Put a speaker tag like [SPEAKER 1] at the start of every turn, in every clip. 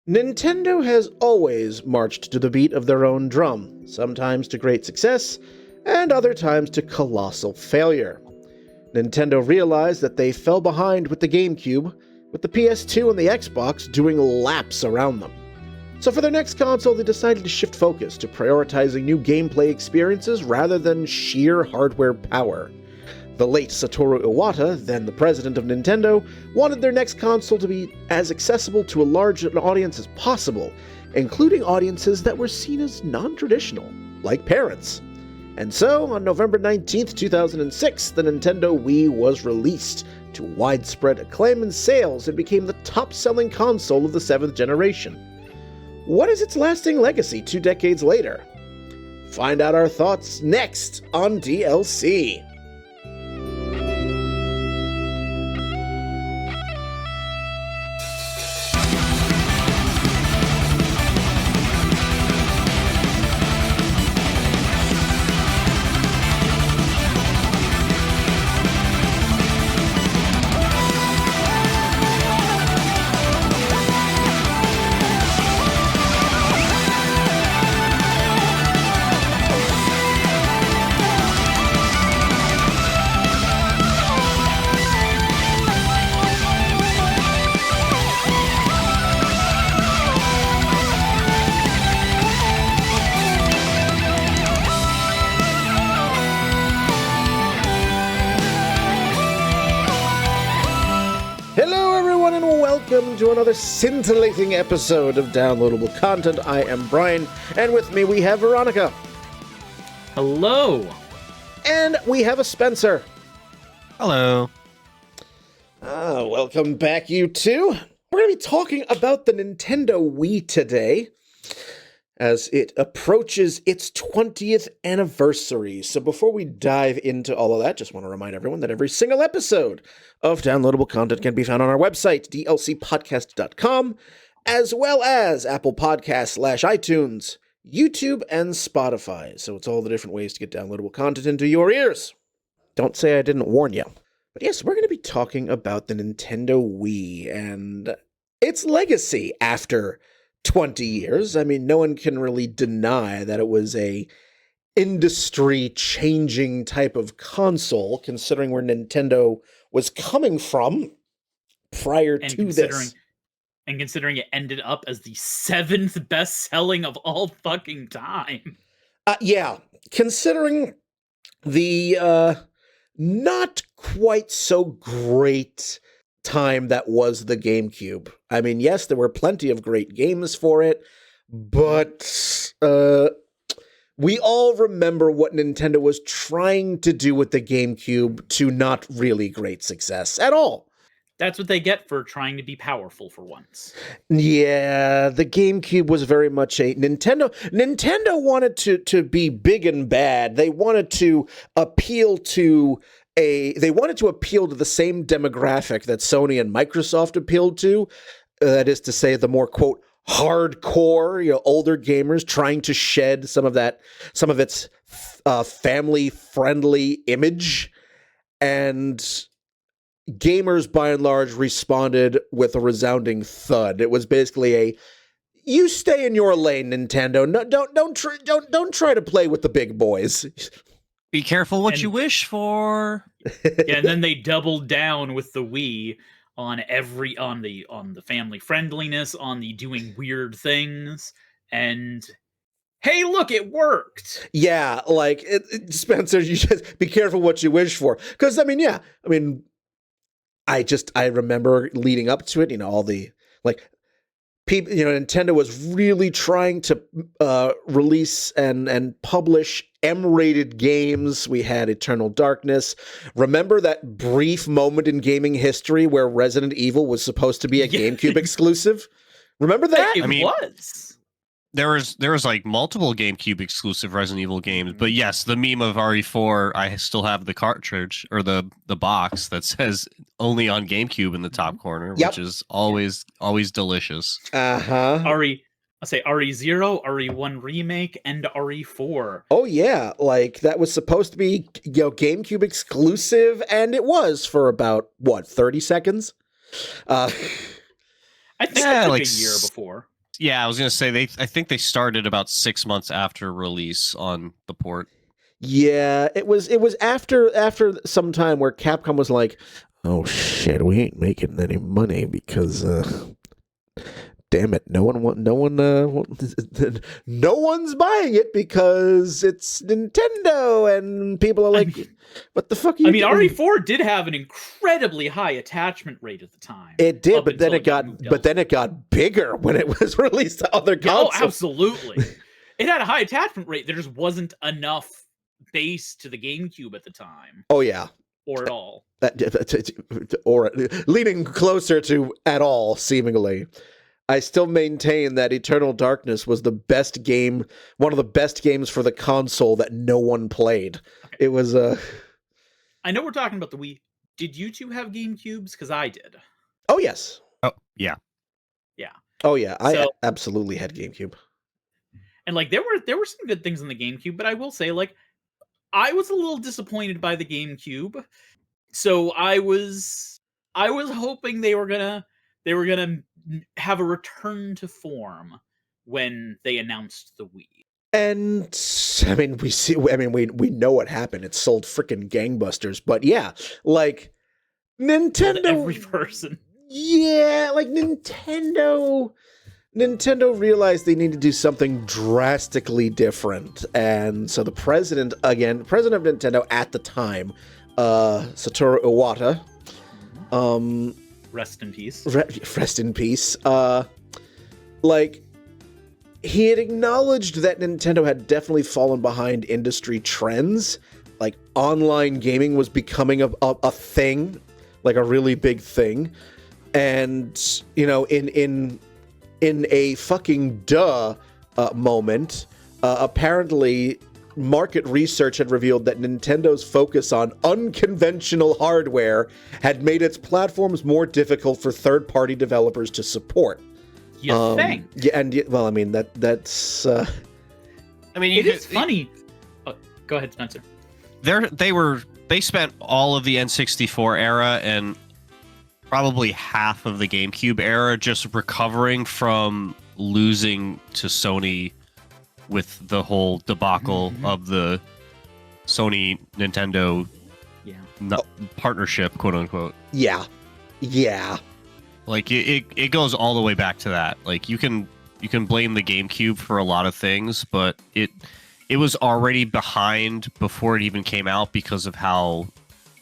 [SPEAKER 1] Nintendo has always marched to the beat of their own drum, sometimes to great success, and other times to colossal failure. Nintendo realized that they fell behind with the GameCube, with the PS2 and the Xbox doing laps around them. So for their next console, they decided to shift focus to prioritizing new gameplay experiences rather than sheer hardware power. The late Satoru Iwata, then the president of Nintendo, wanted their next console to be as accessible to a large audience as possible, including audiences that were seen as non-traditional, like parents. And so, on November 19th, 2006, the Nintendo Wii was released to widespread acclaim and sales and became the top-selling console of the 7th generation. What is its lasting legacy 2 decades later? Find out our thoughts next on DLC. Welcome to another scintillating episode of Downloadable Content. I am Brian, and with me we have Veronica.
[SPEAKER 2] Hello.
[SPEAKER 1] And we have a Spencer.
[SPEAKER 3] Hello.
[SPEAKER 1] Welcome back, you two. We're going to be talking about the Nintendo Wii today, as it approaches its 20th anniversary. So before we dive into all of that, just want to remind everyone that every single episode of Downloadable Content can be found on our website, dlcpodcast.com, as well as Apple Podcasts / iTunes, YouTube, and Spotify. So it's all the different ways to get downloadable content into your ears. Don't say I didn't warn you. But yes, we're going to be talking about the Nintendo Wii and its legacy after 20 years. I mean, no one can really deny that it was a industry-changing type of console, considering where Nintendo was coming from prior to this.
[SPEAKER 2] And considering it ended up as the 7th best-selling of all fucking time.
[SPEAKER 1] Yeah, considering the not quite so great time that was the GameCube. I mean, yes, there were plenty of great games for it, but we all remember what Nintendo was trying to do with the GameCube to not really great success at all.
[SPEAKER 2] That's what they get for trying to be powerful for once.
[SPEAKER 1] Yeah, the GameCube was very much a Nintendo wanted to be big and bad. They wanted to appeal to the same demographic that Sony and Microsoft appealed to. That is to say, the more, quote, hardcore, older gamers trying to shed some of its family-friendly image. And gamers, by and large, responded with a resounding thud. It was basically you stay in your lane, Nintendo. No, don't try to play with the big boys.
[SPEAKER 3] Be careful what you wish for.
[SPEAKER 2] Yeah, and then they doubled down with the Wii on the family friendliness, on the doing weird things, and hey, look, it worked.
[SPEAKER 1] Yeah, like Spencer, you just be careful what you wish for, because I remember leading up to it, all the people, Nintendo was really trying to release and publish M-rated games. We had Eternal Darkness. Remember that brief moment in gaming history where Resident Evil was supposed to be a GameCube exclusive? Remember that?
[SPEAKER 2] It was.
[SPEAKER 3] There was like multiple GameCube exclusive Resident Evil games, but yes, the meme of RE4, I still have the cartridge or the box that says only on GameCube in the top corner, which is always delicious.
[SPEAKER 2] RE0, RE1 Remake, and RE4.
[SPEAKER 1] Oh yeah, that was supposed to be GameCube exclusive, and it was for about 30 seconds.
[SPEAKER 2] I think it took a year before.
[SPEAKER 3] Yeah, I was gonna say I think they started about 6 months after release on the port.
[SPEAKER 1] Yeah, it was after some time where Capcom was like, "Oh shit, we ain't making any money because damn it, no one's buying it because it's Nintendo and people are like, what the fuck are you doing?"
[SPEAKER 2] RE4 did have an incredibly high attachment rate at the time.
[SPEAKER 1] It did, but then it got bigger when it was released to other consoles.
[SPEAKER 2] Oh, absolutely. It had a high attachment rate. There just wasn't enough base to the GameCube at the time.
[SPEAKER 1] Oh yeah.
[SPEAKER 2] Or at all.
[SPEAKER 1] Or leaning closer to at all, seemingly. I still maintain that Eternal Darkness was the best game, one of the best games for the console that no one played. Okay. It was
[SPEAKER 2] I know we're talking about the Wii. Did you two have GameCubes? Because I did.
[SPEAKER 1] Oh yes.
[SPEAKER 3] Oh yeah.
[SPEAKER 2] Yeah.
[SPEAKER 1] Oh yeah. I absolutely had GameCube.
[SPEAKER 2] And like there were some good things in the GameCube, but I will say like I was a little disappointed by the GameCube. So I was hoping they were gonna have a return to form when they announced the Wii.
[SPEAKER 1] And we know what happened. It sold freaking gangbusters. But yeah, like Nintendo,
[SPEAKER 2] every person.
[SPEAKER 1] Yeah, like Nintendo realized they needed to do something drastically different. And so the president of Nintendo at the time, Satoru Iwata,
[SPEAKER 2] rest in peace.
[SPEAKER 1] Rest in peace. Like, he had acknowledged that Nintendo had definitely fallen behind industry trends. Like, online gaming was becoming a thing, like a really big thing. And, you know, in a fucking moment, apparently market research had revealed that Nintendo's focus on unconventional hardware had made its platforms more difficult for third-party developers to support.
[SPEAKER 2] You think?
[SPEAKER 1] Yeah, and well, I mean that's.
[SPEAKER 2] I mean, it is funny. Oh, go ahead, Spencer.
[SPEAKER 3] They spent all of the N64 era and probably half of the GameCube era just recovering from losing to Sony with the whole debacle of the Sony Nintendo partnership, quote unquote.
[SPEAKER 1] Yeah.
[SPEAKER 3] Like it goes all the way back to that. Like you can blame the GameCube for a lot of things, but it was already behind before it even came out because of how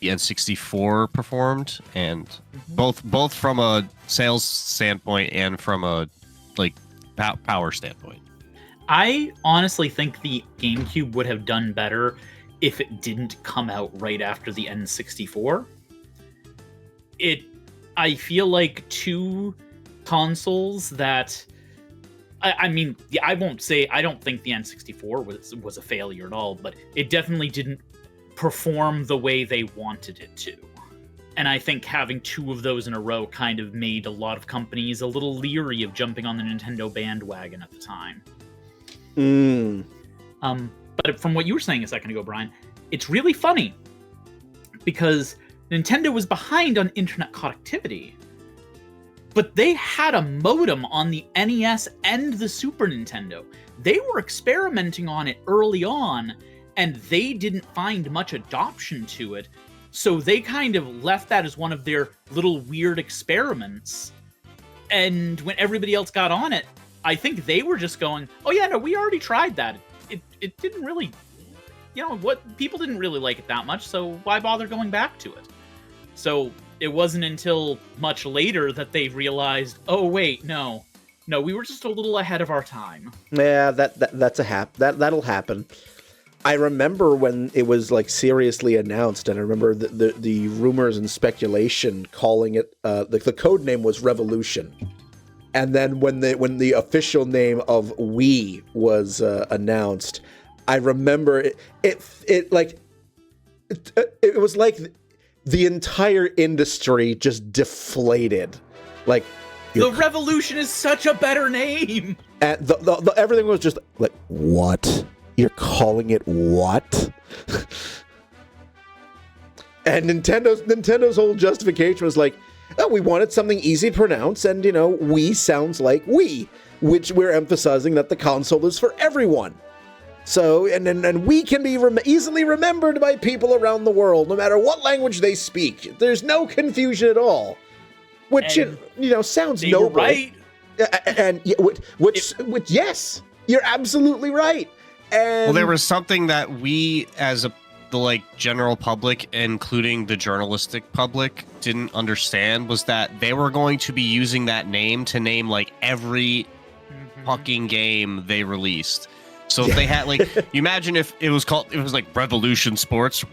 [SPEAKER 3] the N64 performed, and both from a sales standpoint and from a like power standpoint.
[SPEAKER 2] I honestly think the GameCube would have done better if it didn't come out right after the N64. I feel like two consoles that I mean, I won't say I don't think the N64 was a failure at all, but it definitely didn't perform the way they wanted it to. And I think having two of those in a row kind of made a lot of companies a little leery of jumping on the Nintendo bandwagon at the time. But from what you were saying a second ago, Brian, it's really funny because Nintendo was behind on internet connectivity, but they had a modem on the NES and the Super Nintendo. They were experimenting on it early on, and they didn't find much adoption to it, so they kind of left that as one of their little weird experiments. And when everybody else got on it, I think they were just going, oh yeah, no, we already tried that. It didn't really, people didn't really like it that much, so why bother going back to it? So it wasn't until much later that they realized, oh wait, no, we were just a little ahead of our time.
[SPEAKER 1] Yeah, that'll happen. I remember when it was like seriously announced, and I remember the rumors and speculation calling it the code name was Revolution. And then when the official name of Wii was announced, I remember it was like the entire industry just deflated. Like,
[SPEAKER 2] the Revolution is such a better name.
[SPEAKER 1] And everything was just like, what? You're calling it what? And Nintendo's whole justification was like, oh, we wanted something easy to pronounce, and Wii sounds like we. which we're emphasizing that the console is for everyone. So, and we can be easily remembered by people around the world, no matter what language they speak. There's no confusion at all, which sounds
[SPEAKER 2] they
[SPEAKER 1] noble.
[SPEAKER 2] Were right.
[SPEAKER 1] And which yes, you're absolutely right. And
[SPEAKER 3] well, there was something that we, as the general public, including the journalistic public, didn't understand, was that they were going to be using that name to name every fucking game they released. So if they had you imagine if it was Revolution Sports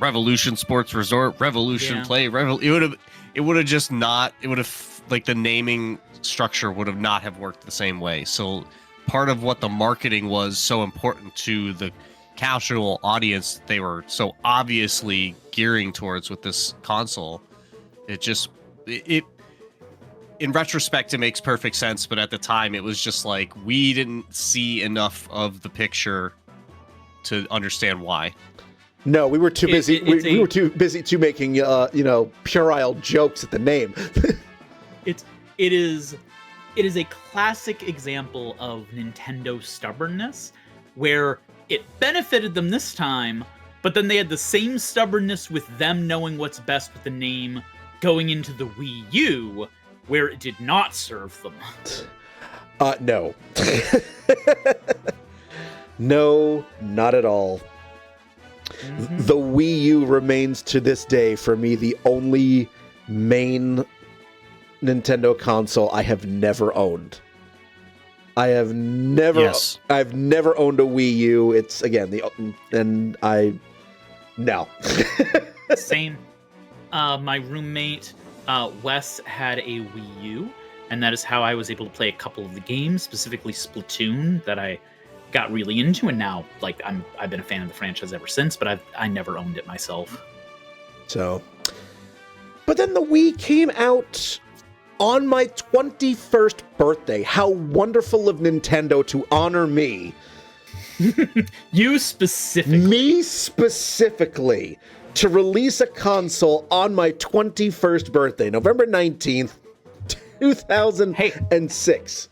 [SPEAKER 3] Resort, Revolution Play, it would have just not, it would have the naming structure would have not have worked the same way. So part of what the marketing was so important to the casual audience they were so obviously gearing towards with this console, it in retrospect, it makes perfect sense, but at the time, it was just we didn't see enough of the picture to understand why.
[SPEAKER 1] No, we were too busy. We were too busy making puerile jokes at the name.
[SPEAKER 2] It is a classic example of Nintendo stubbornness, where it benefited them this time, but then they had the same stubbornness with them knowing what's best with the name going into the Wii U, where it did not serve them.
[SPEAKER 1] No. No, not at all. Mm-hmm. The Wii U remains to this day for me the only main Nintendo console I have never owned. I've never owned a Wii U. It's no.
[SPEAKER 2] Same. My roommate Wes had a Wii U, and that is how I was able to play a couple of the games, specifically Splatoon, that I got really into, and now I've been a fan of the franchise ever since, but I never owned it myself.
[SPEAKER 1] So, but then the Wii came out on my 21st birthday. How wonderful of Nintendo to honor me.
[SPEAKER 2] You specifically.
[SPEAKER 1] Me specifically. To release a console on my 21st birthday, November 19th, 2006.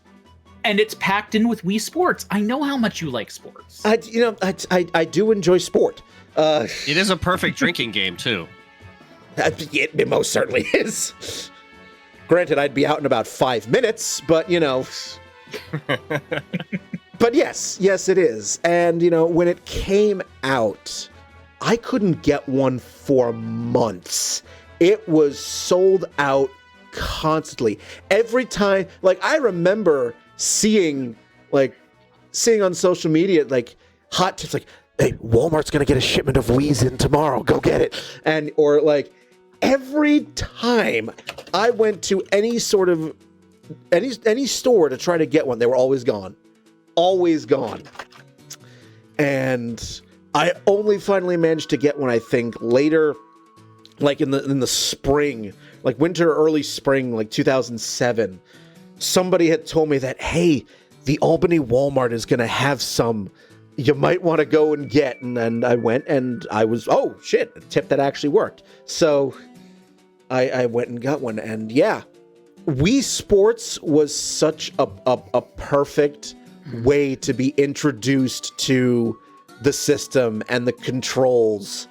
[SPEAKER 2] And it's packed in with Wii Sports. I know how much you like sports.
[SPEAKER 1] I do enjoy sport.
[SPEAKER 3] It is a perfect drinking game, too.
[SPEAKER 1] It most certainly is. Granted, I'd be out in about 5 minutes, but, But yes, it is. And, when it came out, I couldn't get one for months. It was sold out constantly. Every time, I remember seeing on social media, hot tips hey, Walmart's gonna get a shipment of Wii's in tomorrow, go get it. Or every time I went to any sort of, any store to try to get one, they were always gone. Always gone. And I only finally managed to get one, I think, later, in the spring, winter, early spring, 2007. Somebody had told me that, hey, the Albany Walmart is going to have some you might want to go and get. And I went, and I was, oh, shit, a tip that actually worked. So I went and got one. And yeah, Wii Sports was such a perfect way to be introduced to the system and the controls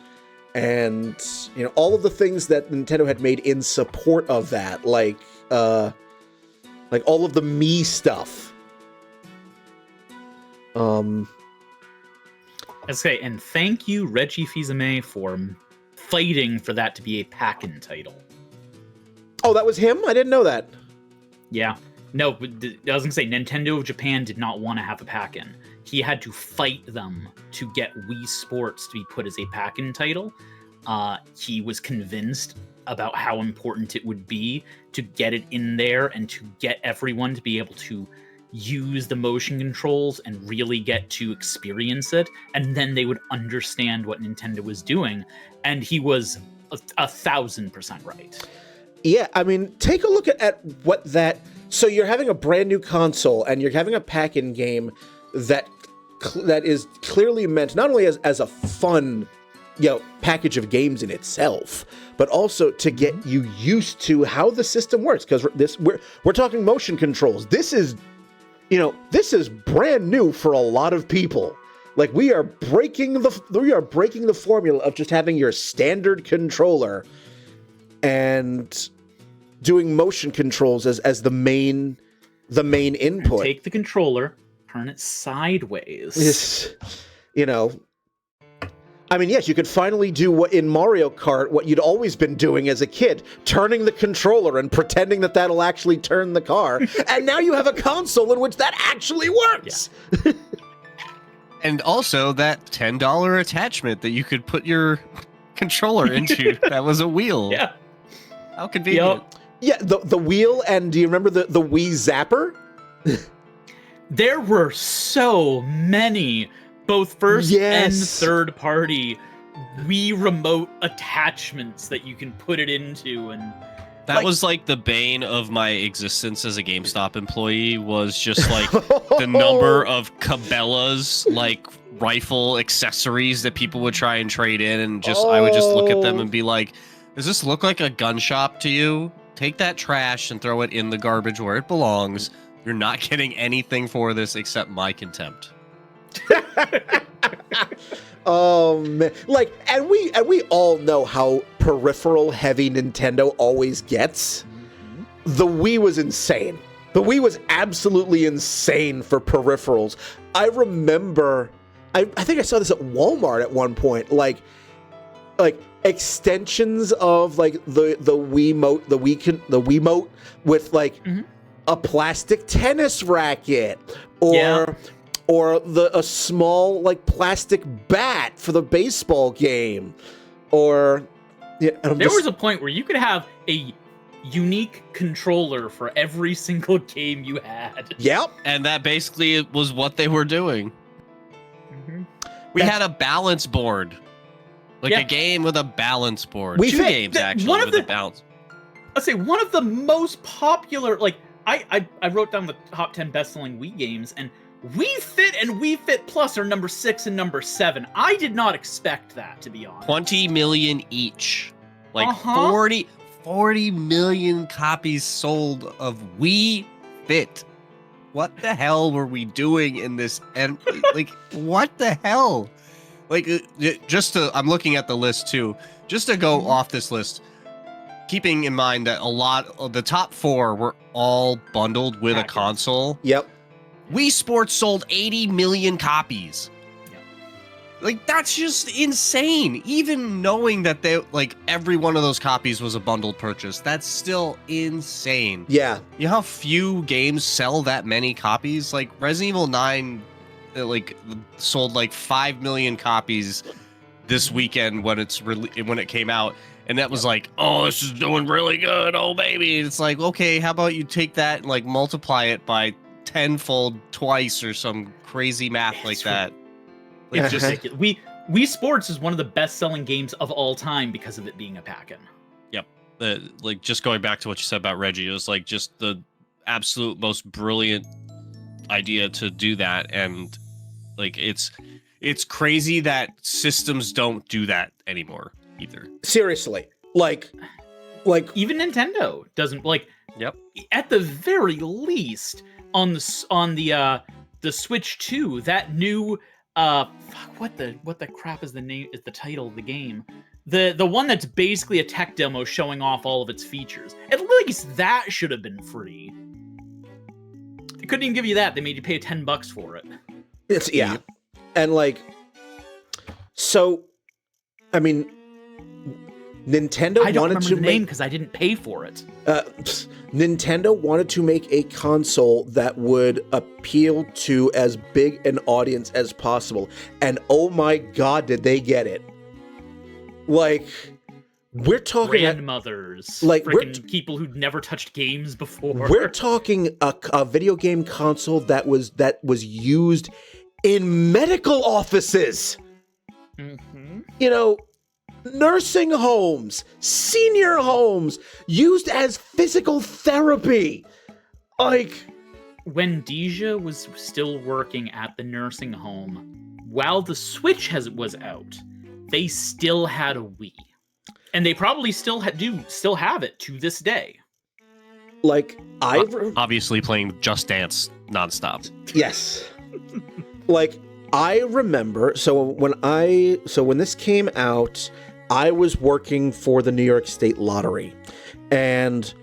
[SPEAKER 1] and all of the things that Nintendo had made in support of that, like all of the Mii stuff.
[SPEAKER 2] Okay, and thank you, Reggie Fils-Aimé, for fighting for that to be a pack-in title.
[SPEAKER 1] Oh, that was him? I didn't know that.
[SPEAKER 2] Yeah. No, I was going to say, Nintendo of Japan did not want to have a pack-in. He had to fight them to get Wii Sports to be put as a pack-in title. He was convinced about how important it would be to get it in there and to get everyone to be able to use the motion controls and really get to experience it, and then they would understand what Nintendo was doing. And he was 1,000% right.
[SPEAKER 1] Yeah, I mean, take a look at what that... So you're having a brand new console, and you're having a pack-in game that is clearly meant not only as a fun, package of games in itself, but also to get you used to how the system works. Because we're talking motion controls. This is this is brand new for a lot of people. Like, we are breaking the formula of just having your standard controller and doing motion controls as the main input.
[SPEAKER 2] Take the controller, turn it sideways.
[SPEAKER 1] Yes, you could finally do what in Mario Kart, what you'd always been doing as a kid, turning the controller and pretending that that'll actually turn the car. And now you have a console in which that actually works.
[SPEAKER 2] Yeah.
[SPEAKER 3] And also that $10 attachment that you could put your controller into that was a wheel.
[SPEAKER 2] Yeah.
[SPEAKER 3] How convenient.
[SPEAKER 1] Yep. Yeah, the wheel, and do you remember the Wii Zapper?
[SPEAKER 2] There were so many, both first and third party Wii remote attachments that you can put it into, and
[SPEAKER 3] that was like the bane of my existence as a GameStop employee, was just like the number of Cabela's like rifle accessories that people would try and trade in, and I would just look at them and be like, does this look like a gun shop to you? Take that trash and throw it in the garbage where it belongs. You're not getting anything for this except my contempt.
[SPEAKER 1] Oh man! Like, and we all know how peripheral heavy Nintendo always gets. Mm-hmm. The Wii was insane. The Wii was absolutely insane for peripherals. I remember, I think I saw this at Walmart at one point. Like extensions of like the Wiimote, the Wiimote with like a plastic tennis racket, or a small like plastic bat for the baseball game, or
[SPEAKER 2] there was a point where you could have a unique controller for every single game you had.
[SPEAKER 1] Yep,
[SPEAKER 3] and that basically was what they were doing. Mm-hmm. We had a balance board. Like a game with a balance board. Two games, actually, with a balance.
[SPEAKER 2] I'd say one of the most popular, like, I wrote down the top 10 best-selling Wii games, and Wii Fit and Wii Fit Plus are number 6 and number 7. I did not expect that, to be honest.
[SPEAKER 3] 20 million each. Like, 40 million copies sold of Wii Fit. What the hell were we doing in this? And, like, what the hell? Like, I'm looking at the list too, just to go off this list, keeping in mind that a lot of the top 4 were all bundled with a console.
[SPEAKER 1] Yep.
[SPEAKER 3] Wii Sports sold 80 million copies.
[SPEAKER 2] Yep.
[SPEAKER 3] Like, that's just insane. Even knowing that every one of those copies was a bundled purchase, that's still insane.
[SPEAKER 1] Yeah.
[SPEAKER 3] You know how few games sell that many copies? Like, Resident Evil 9... sold like 5 million copies this weekend when it came out, and that was like, oh, this is doing really good, oh baby. It's like, okay, how about you take that and like multiply it by tenfold twice or some crazy math like that. Like,
[SPEAKER 2] it's just Wii Sports is one of the best-selling games of all time because of it being a pack-in.
[SPEAKER 3] Yep. Like, just going back to what you said about Reggie, it was like just the absolute most brilliant idea to do that, and like it's crazy that systems don't do that anymore either.
[SPEAKER 1] Seriously, like
[SPEAKER 2] even Nintendo doesn't. Like,
[SPEAKER 3] yep.
[SPEAKER 2] At the very least, on the Switch 2, that new what the crap is the title of the game? The one that's basically a tech demo showing off all of its features. At least that should have been free. They couldn't even give you that. They made you pay $10 for it.
[SPEAKER 1] And like, so, I mean, Nintendo
[SPEAKER 2] I don't
[SPEAKER 1] wanted
[SPEAKER 2] remember
[SPEAKER 1] to
[SPEAKER 2] the name because I didn't pay for it.
[SPEAKER 1] Nintendo wanted to make a console that would appeal to as big an audience as possible, and oh my god, did they get it! Like, we're talking
[SPEAKER 2] grandmothers,
[SPEAKER 1] like
[SPEAKER 2] people who'd never touched games before.
[SPEAKER 1] We're talking a video game console that was used in medical offices.
[SPEAKER 2] Mm-hmm.
[SPEAKER 1] You know, nursing homes, senior homes, used as physical therapy. Like,
[SPEAKER 2] when Deja was still working at the nursing home, while the Switch was out, they still had a Wii. And they probably still have it to this day.
[SPEAKER 1] Like,
[SPEAKER 3] obviously playing Just Dance nonstop.
[SPEAKER 1] Yes. Like, I remember, so when this came out, I was working for the New York State Lottery, and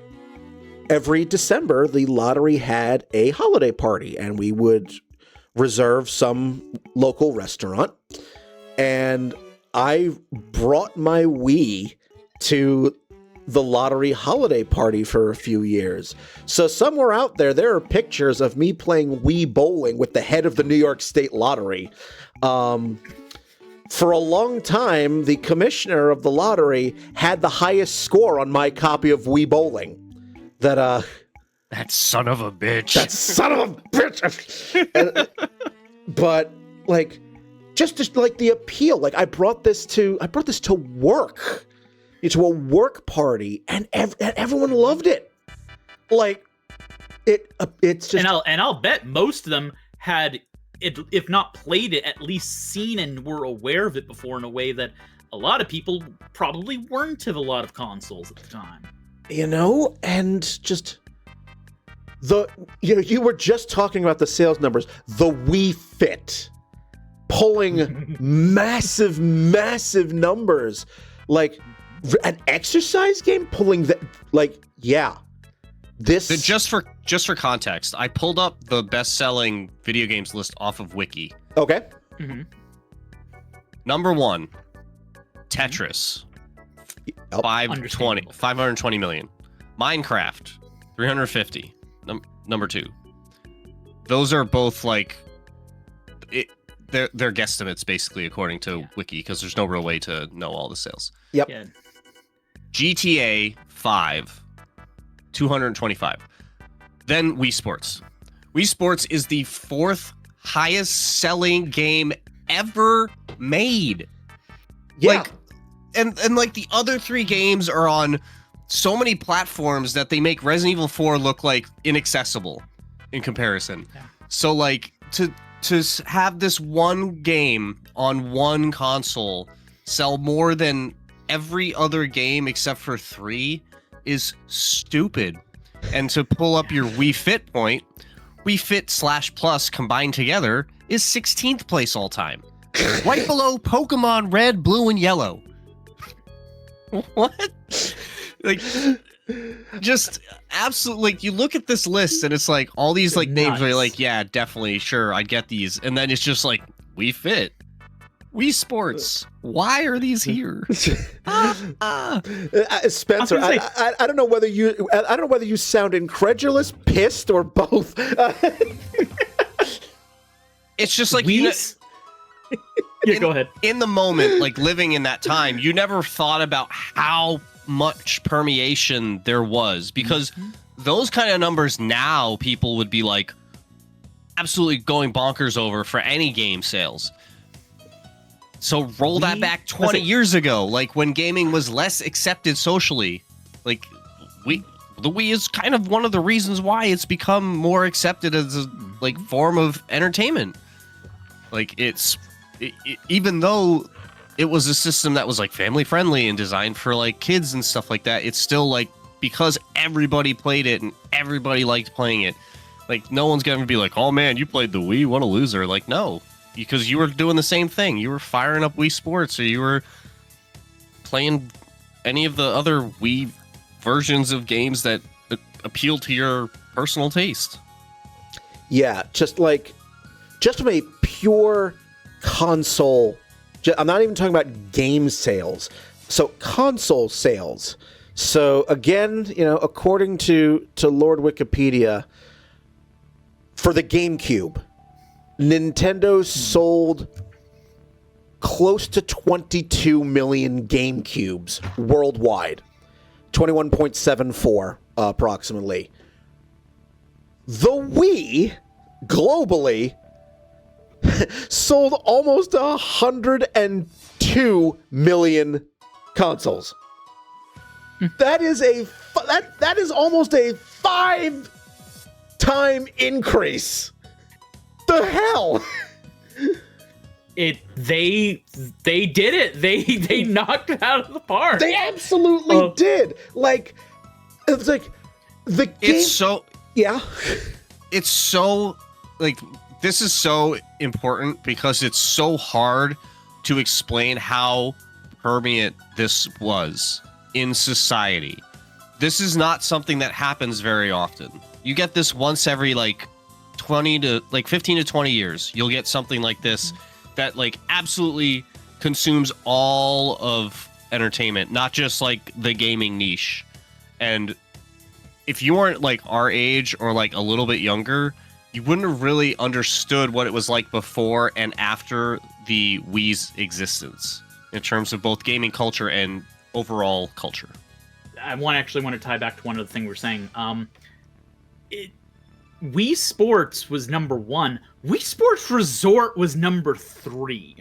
[SPEAKER 1] every December, the lottery had a holiday party, and we would reserve some local restaurant, and I brought my Wii to the lottery holiday party for a few years. So somewhere out there, there are pictures of me playing Wii bowling with the head of the New York State Lottery. For a long time, the commissioner of the lottery had the highest score on my copy of Wii Bowling. That
[SPEAKER 3] son of a bitch.
[SPEAKER 1] That son of a bitch. But like, just like the appeal. Like, I brought this to work. To a work party, and everyone loved it. Like, it's just.
[SPEAKER 2] And I'll bet most of them had, if not played it, at least seen and were aware of it before in a way that a lot of people probably weren't of a lot of consoles at the time.
[SPEAKER 1] You know, and just you were just talking about the sales numbers. The Wii Fit pulling massive numbers, like an exercise game pulling that. Like, yeah, this
[SPEAKER 3] just for context, I pulled up the best-selling video games list off of Wiki.
[SPEAKER 1] Okay.
[SPEAKER 2] Mm-hmm.
[SPEAKER 3] Number 1, Tetris. 520 million. Minecraft, 350. Number 2. Those are both like they're guesstimates basically according to Wiki, because there's no real way to know all the sales.
[SPEAKER 1] Yep.
[SPEAKER 2] Yeah.
[SPEAKER 3] GTA 5, 225. Then Wii Sports. Wii Sports is the 4th highest selling game ever made.
[SPEAKER 1] Yeah.
[SPEAKER 3] Like, and like the other 3 games are on so many platforms that they make Resident Evil 4 look like inaccessible in comparison.
[SPEAKER 2] Yeah.
[SPEAKER 3] So like to have this one game on one console sell more than every other game except for 3 is stupid. And to pull up your Wii Fit point, Wii Fit / Plus combined together is 16th place all time. Right below Pokemon Red, Blue, and Yellow. What? Like, just absolutely, like, you look at this list and it's like all these like names where you're like, yeah, definitely, sure, I get these. And then it's just like, Wii Fit, Wii Sports. Why are these here?
[SPEAKER 1] Spencer, I don't know whether you sound incredulous, pissed, or both.
[SPEAKER 3] It's just like
[SPEAKER 2] yeah, go ahead.
[SPEAKER 3] In the moment, like living in that time, you never thought about how much permeation there was, because those kind of numbers now people would be like absolutely going bonkers over for any game sales. So roll that back 20 years ago, like when gaming was less accepted socially. Like the Wii is kind of one of the reasons why it's become more accepted as a like form of entertainment. Like even though it was a system that was like family friendly and designed for like kids and stuff like that, it's still like, because everybody played it and everybody liked playing it, like no one's gonna be like, oh man, you played the Wii, what a loser. Like, no, because you were doing the same thing. You were firing up Wii Sports, or you were playing any of the other Wii versions of games that appeal to your personal taste.
[SPEAKER 1] Yeah, just from a pure console, I'm not even talking about game sales. So console sales. So again, according to Lord Wikipedia, for the GameCube, Nintendo sold close to 22 million GameCubes worldwide. 21.74 approximately. The Wii, globally, sold almost 102 million consoles. That is that is almost a 5-time increase. The hell?
[SPEAKER 2] They did it. They knocked it out of the park.
[SPEAKER 1] They absolutely did. Like, it's like the game.
[SPEAKER 3] It's so
[SPEAKER 1] yeah.
[SPEAKER 3] it's so like this is so important because it's so hard to explain how permeant this was in society. This is not something that happens very often. You get this once every like 15 to 20 years. You'll get something like this that like absolutely consumes all of entertainment, not just like the gaming niche. And if you weren't like our age or like a little bit younger, you wouldn't have really understood what it was like before and after the Wii's existence in terms of both gaming culture and overall culture.
[SPEAKER 2] I want to tie back to one of the things we're saying. Wii Sports was number 1. Wii Sports Resort was number 3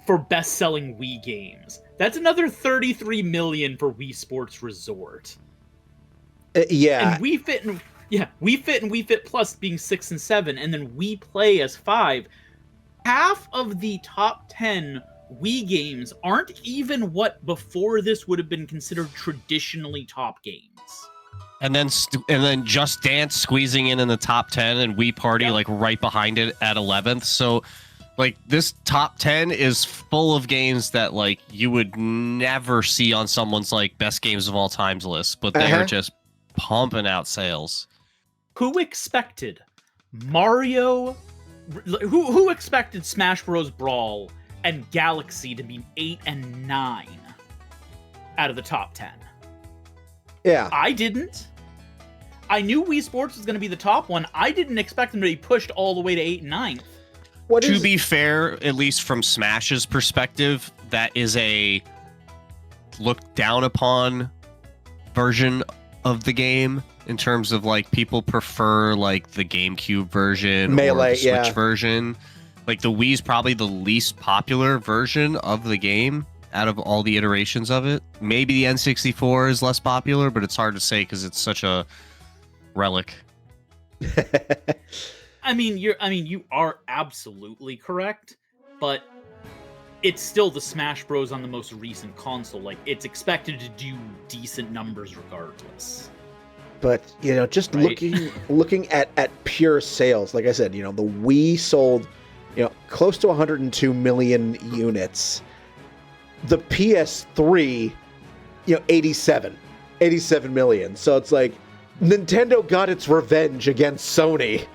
[SPEAKER 2] for best-selling Wii games. That's another $33 million for Wii Sports Resort.
[SPEAKER 1] Yeah.
[SPEAKER 2] And Wii Fit and Wii Fit Plus being 6 and 7, and then Wii Play as 5. Half of the top 10 Wii games aren't even what before this would have been considered traditionally top games.
[SPEAKER 3] And then Just Dance squeezing in the top 10 and Wii Party like right behind it at 11th. So like this top 10 is full of games that like you would never see on someone's like best games of all times list, but they are just pumping out sales.
[SPEAKER 2] Who expected Mario? Who expected Smash Bros. Brawl and Galaxy to be 8 and 9 out of the top 10?
[SPEAKER 1] Yeah.
[SPEAKER 2] I didn't. I knew Wii Sports was going to be the top one. I didn't expect them to be pushed all the way to 8 and 9.
[SPEAKER 3] To be fair, at least from Smash's perspective, that is a looked down upon version of the game in terms of like people prefer like the GameCube version
[SPEAKER 1] Melee,
[SPEAKER 3] or the Switch version. Like the Wii's probably the least popular version of the game out of all the iterations of it. Maybe the N64 is less popular, but it's hard to say because it's such a relic.
[SPEAKER 2] You are absolutely correct, but it's still the Smash Bros. On the most recent console. Like, it's expected to do decent numbers regardless.
[SPEAKER 1] But, just looking at pure sales, like I said, the Wii sold, close to 102 million units. The PS3, 87 million. So it's like Nintendo got its revenge against Sony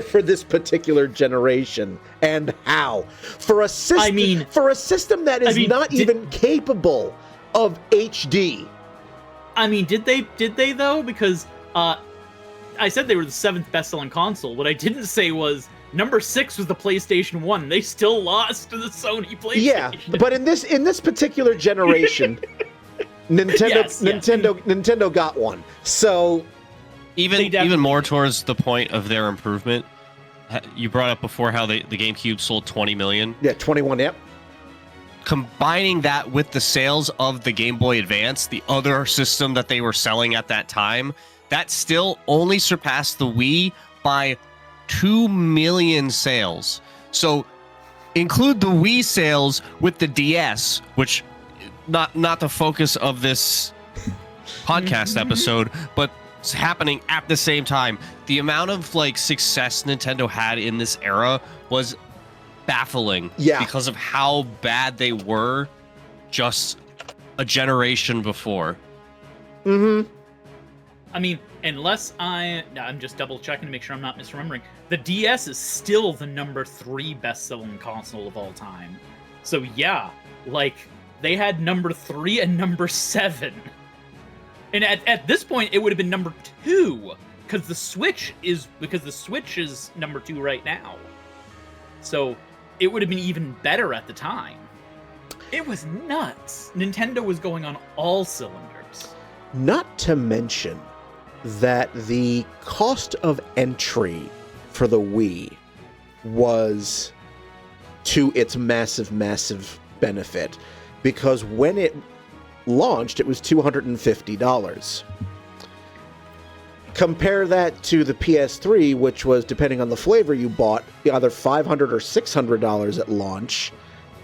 [SPEAKER 1] for this particular generation. And how? For a system that is not even capable of HD.
[SPEAKER 2] Did they though? Because I said they were the 7th best-selling console. What I didn't say was number 6 was the PlayStation 1. They still lost to the Sony PlayStation.
[SPEAKER 1] Yeah, but in this particular generation, Nintendo got one. So
[SPEAKER 3] even more towards the point of their improvement, you brought up before how the GameCube sold 20 million.
[SPEAKER 1] Yeah, 21. Yep.
[SPEAKER 3] Combining that with the sales of the Game Boy Advance, the other system that they were selling at that time, that still only surpassed the Wii by 2 million sales. So include the Wii sales with the DS, which not the focus of this podcast episode, but it's happening at the same time. The amount of like success Nintendo had in this era was baffling because of how bad they were just a generation before.
[SPEAKER 1] Mm-hmm.
[SPEAKER 2] Unless I'm just double checking to make sure I'm not misremembering. The DS is still the number 3 best-selling console of all time. So yeah, like they had number 3 and number 7. And at this point it would have been number 2 because the Switch is number 2 right now. So it would have been even better at the time. It was nuts. Nintendo was going on all cylinders.
[SPEAKER 1] Not to mention that the cost of entry for the Wii was to its massive, massive benefit. Because when it launched, it was $250. Compare that to the PS3, which was, depending on the flavor you bought, either $500 or $600 at launch,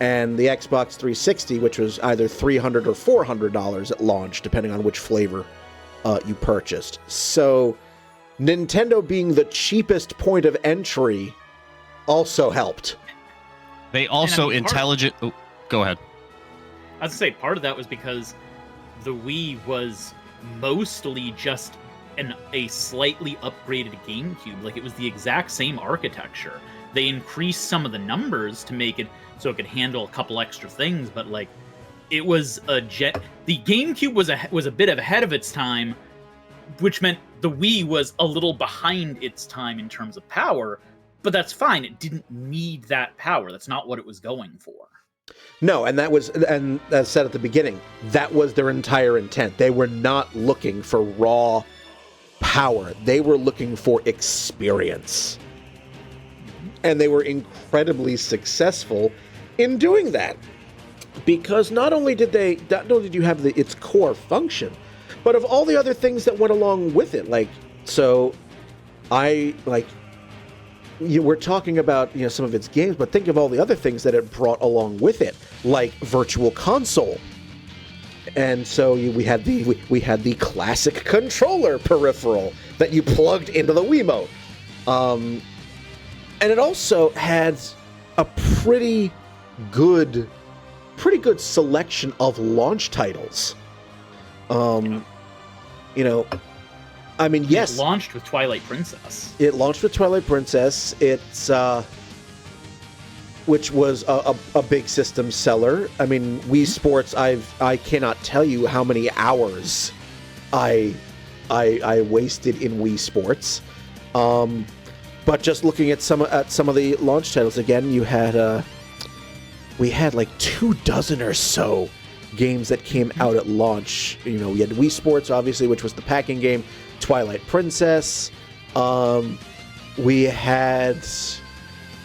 [SPEAKER 1] and the Xbox 360, which was either $300 or $400 at launch, depending on which flavor you purchased. So Nintendo being the cheapest point of entry also helped.
[SPEAKER 3] They also intelligent. Oh, go ahead.
[SPEAKER 2] I was gonna say part of that was because the Wii was mostly just a slightly upgraded GameCube. Like, it was the exact same architecture. They increased some of the numbers to make it so it could handle a couple extra things, but like, it was the GameCube was a bit ahead of its time, which meant the Wii was a little behind its time in terms of power. But that's fine. It didn't need that power. That's not what it was going for.
[SPEAKER 1] No, and as said at the beginning, that was their entire intent. They were not looking for raw power. They were looking for experience. And they were incredibly successful in doing that. Because not only did you have its core function, but of all the other things that went along with it. We're talking about some of its games, but think of all the other things that it brought along with it, like Virtual Console. And so we had the classic controller peripheral that you plugged into the Wiimote. And it also had a pretty good selection of launch titles. Yes.
[SPEAKER 2] It launched with Twilight Princess.
[SPEAKER 1] It launched with Twilight Princess. Which was a big system seller. I mean, Wii Sports. I cannot tell you how many hours I wasted in Wii Sports. But just looking at some of the launch titles again, we had like 24 or so games that came out at launch. We had Wii Sports, obviously, which was the packing game. Twilight Princess. We had.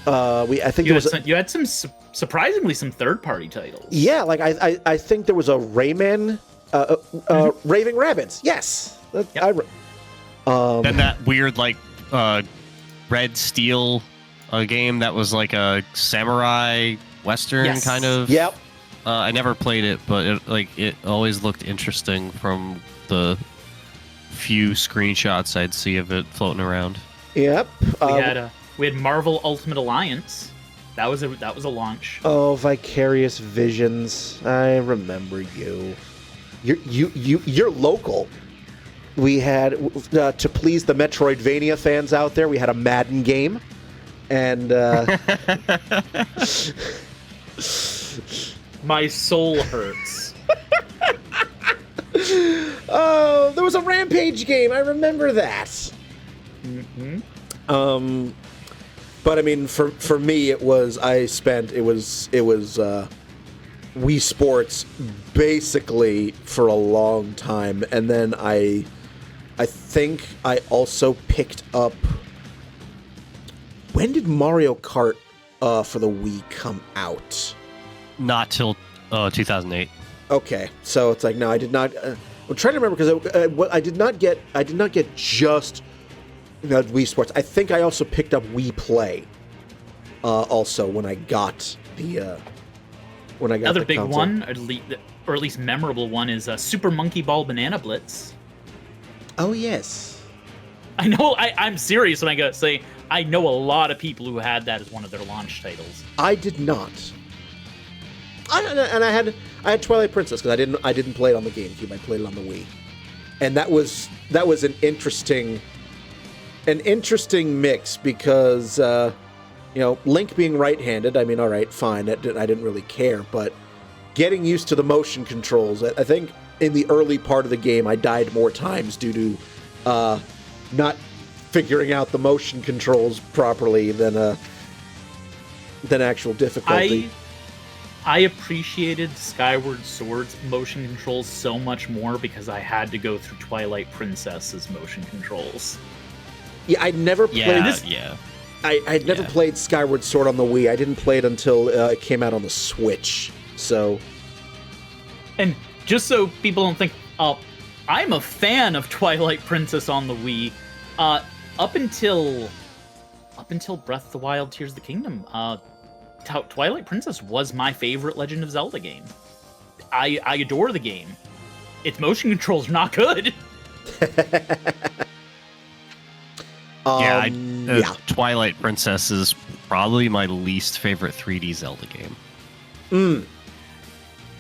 [SPEAKER 2] You had some surprisingly some third-party titles.
[SPEAKER 1] Yeah, like I think there was a Rayman, Raving Rabbids. Yes.
[SPEAKER 3] Then that weird Red Steel game that was like a samurai western kind of.
[SPEAKER 1] Yep.
[SPEAKER 3] I never played it, but it always looked interesting from the few screenshots I'd see of it floating around.
[SPEAKER 1] Yep.
[SPEAKER 2] We had Marvel Ultimate Alliance. That was a launch.
[SPEAKER 1] Oh, Vicarious Visions. I remember you. You're local. We had to please the Metroidvania fans out there. We had a Madden game, and
[SPEAKER 2] my soul hurts.
[SPEAKER 1] Oh, there was a Rampage game. I remember that.
[SPEAKER 2] Mm-hmm.
[SPEAKER 1] But I mean, for me, it was Wii Sports basically for a long time, and then I think I also picked up. When did Mario Kart for the Wii come out?
[SPEAKER 3] Not till 2008.
[SPEAKER 1] Okay, so it's like no, I did not. I'm trying to remember because I did not get just Wii Sports. I think I also picked up Wii Play. Also, when I got the
[SPEAKER 2] another big
[SPEAKER 1] console.
[SPEAKER 2] one, or at least memorable one, is Super Monkey Ball Banana Blitz.
[SPEAKER 1] Oh yes,
[SPEAKER 2] I know. I'm serious when I say I know a lot of people who had that as one of their launch titles.
[SPEAKER 1] I did not. I had Twilight Princess because I didn't play it on the GameCube. I played it on the Wii, and that was an interesting mix because Link being right-handed. I mean, all right, fine. I didn't really care, but getting used to the motion controls. I think in the early part of the game, I died more times due to not figuring out the motion controls properly than actual difficulty.
[SPEAKER 2] I appreciated Skyward Sword's motion controls so much more because I had to go through Twilight Princess's motion controls.
[SPEAKER 1] Yeah, I'd never played
[SPEAKER 3] this. Yeah.
[SPEAKER 1] I'd never played Skyward Sword on the Wii. I didn't play it until it came out on the Switch. So,
[SPEAKER 2] and just so people don't think, I'm a fan of Twilight Princess on the Wii. Up until Breath of the Wild, Tears of the Kingdom, Twilight Princess was my favorite Legend of Zelda game. I adore the game. Its motion controls are not good.
[SPEAKER 3] Twilight Princess is probably my least favorite 3D Zelda game.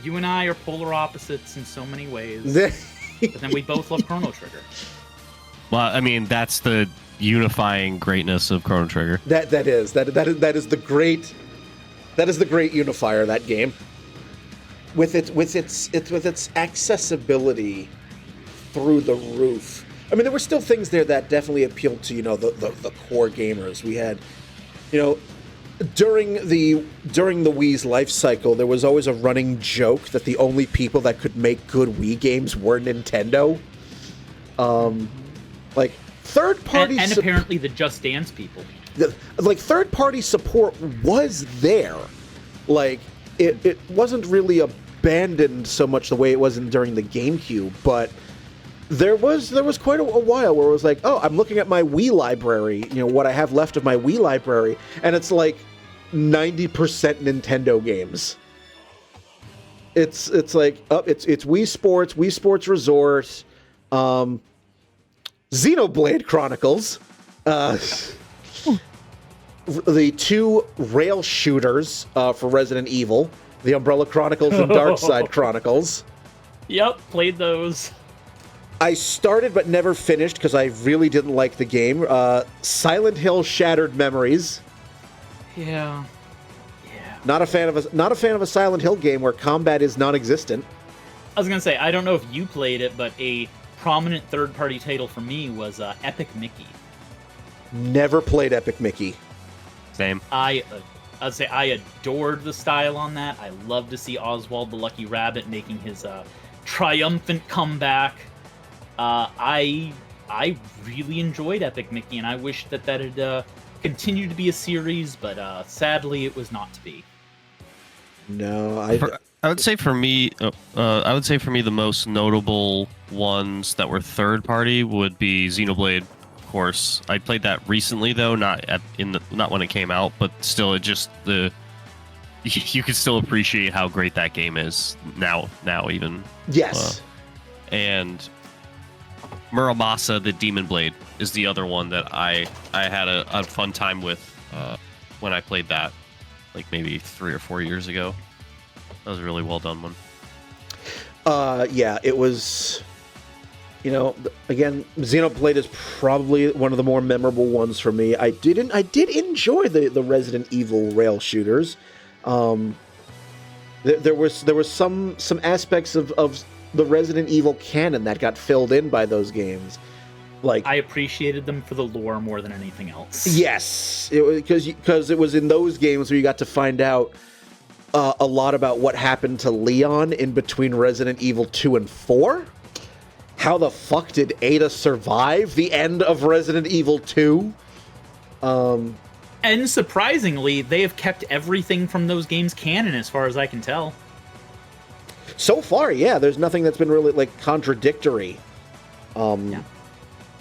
[SPEAKER 2] You and I are polar opposites in so many ways, but then we both love Chrono Trigger.
[SPEAKER 3] Well, I mean, that's the unifying greatness of Chrono Trigger.
[SPEAKER 1] That is the great unifier, that game. With its accessibility through the roof. I mean, there were still things there that definitely appealed to, the core gamers. We had, during the Wii's life cycle, there was always a running joke that the only people that could make good Wii games were Nintendo. Like third-party
[SPEAKER 2] and apparently the Just Dance people.
[SPEAKER 1] Like third-party support was there. Like it wasn't really abandoned so much the way it was during the GameCube, but there was quite a while where it was like, oh, I'm looking at my Wii library, what I have left of my Wii library, and it's like 90% Nintendo games. It's like, it's Wii Sports Resort, Xenoblade Chronicles, the 2 rail shooters for Resident Evil, the Umbrella Chronicles and Darkside Chronicles.
[SPEAKER 2] Yep, played those.
[SPEAKER 1] I started but never finished because I really didn't like the game. Silent Hill Shattered Memories.
[SPEAKER 2] Yeah.
[SPEAKER 1] Not a fan of a Silent Hill game where combat is non-existent.
[SPEAKER 2] I was gonna say, I don't know if you played it, but a prominent third-party title for me was Epic Mickey.
[SPEAKER 1] Never played Epic Mickey.
[SPEAKER 3] Same.
[SPEAKER 2] I'd say I adored the style on that. I love to see Oswald the Lucky Rabbit making his triumphant comeback. I really enjoyed Epic Mickey, and I wish that had continued to be a series, but sadly, it was not to be.
[SPEAKER 1] No,
[SPEAKER 3] I would say for me, the most notable ones that were third party would be Xenoblade. Of course, I played that recently though, not when it came out, but still, you can still appreciate how great that game is now even.
[SPEAKER 1] Yes.
[SPEAKER 3] And Muramasa, the Demon Blade, is the other one that I had a fun time with when I played that, like maybe 3 or 4 years ago. That was a really well done one.
[SPEAKER 1] Yeah, it was. Again, Xenoblade is probably one of the more memorable ones for me. I did enjoy the Resident Evil rail shooters. There was some aspects of the Resident Evil canon that got filled in by those games. Like,
[SPEAKER 2] I appreciated them for the lore more than anything else.
[SPEAKER 1] Yes, because it was in those games where you got to find out a lot about what happened to Leon in between Resident Evil 2 and 4. How the fuck did Ada survive the end of Resident Evil 2?
[SPEAKER 2] And surprisingly, they have kept everything from those games canon, as far as I can tell.
[SPEAKER 1] So far, yeah, there's nothing that's been really like contradictory. Yeah.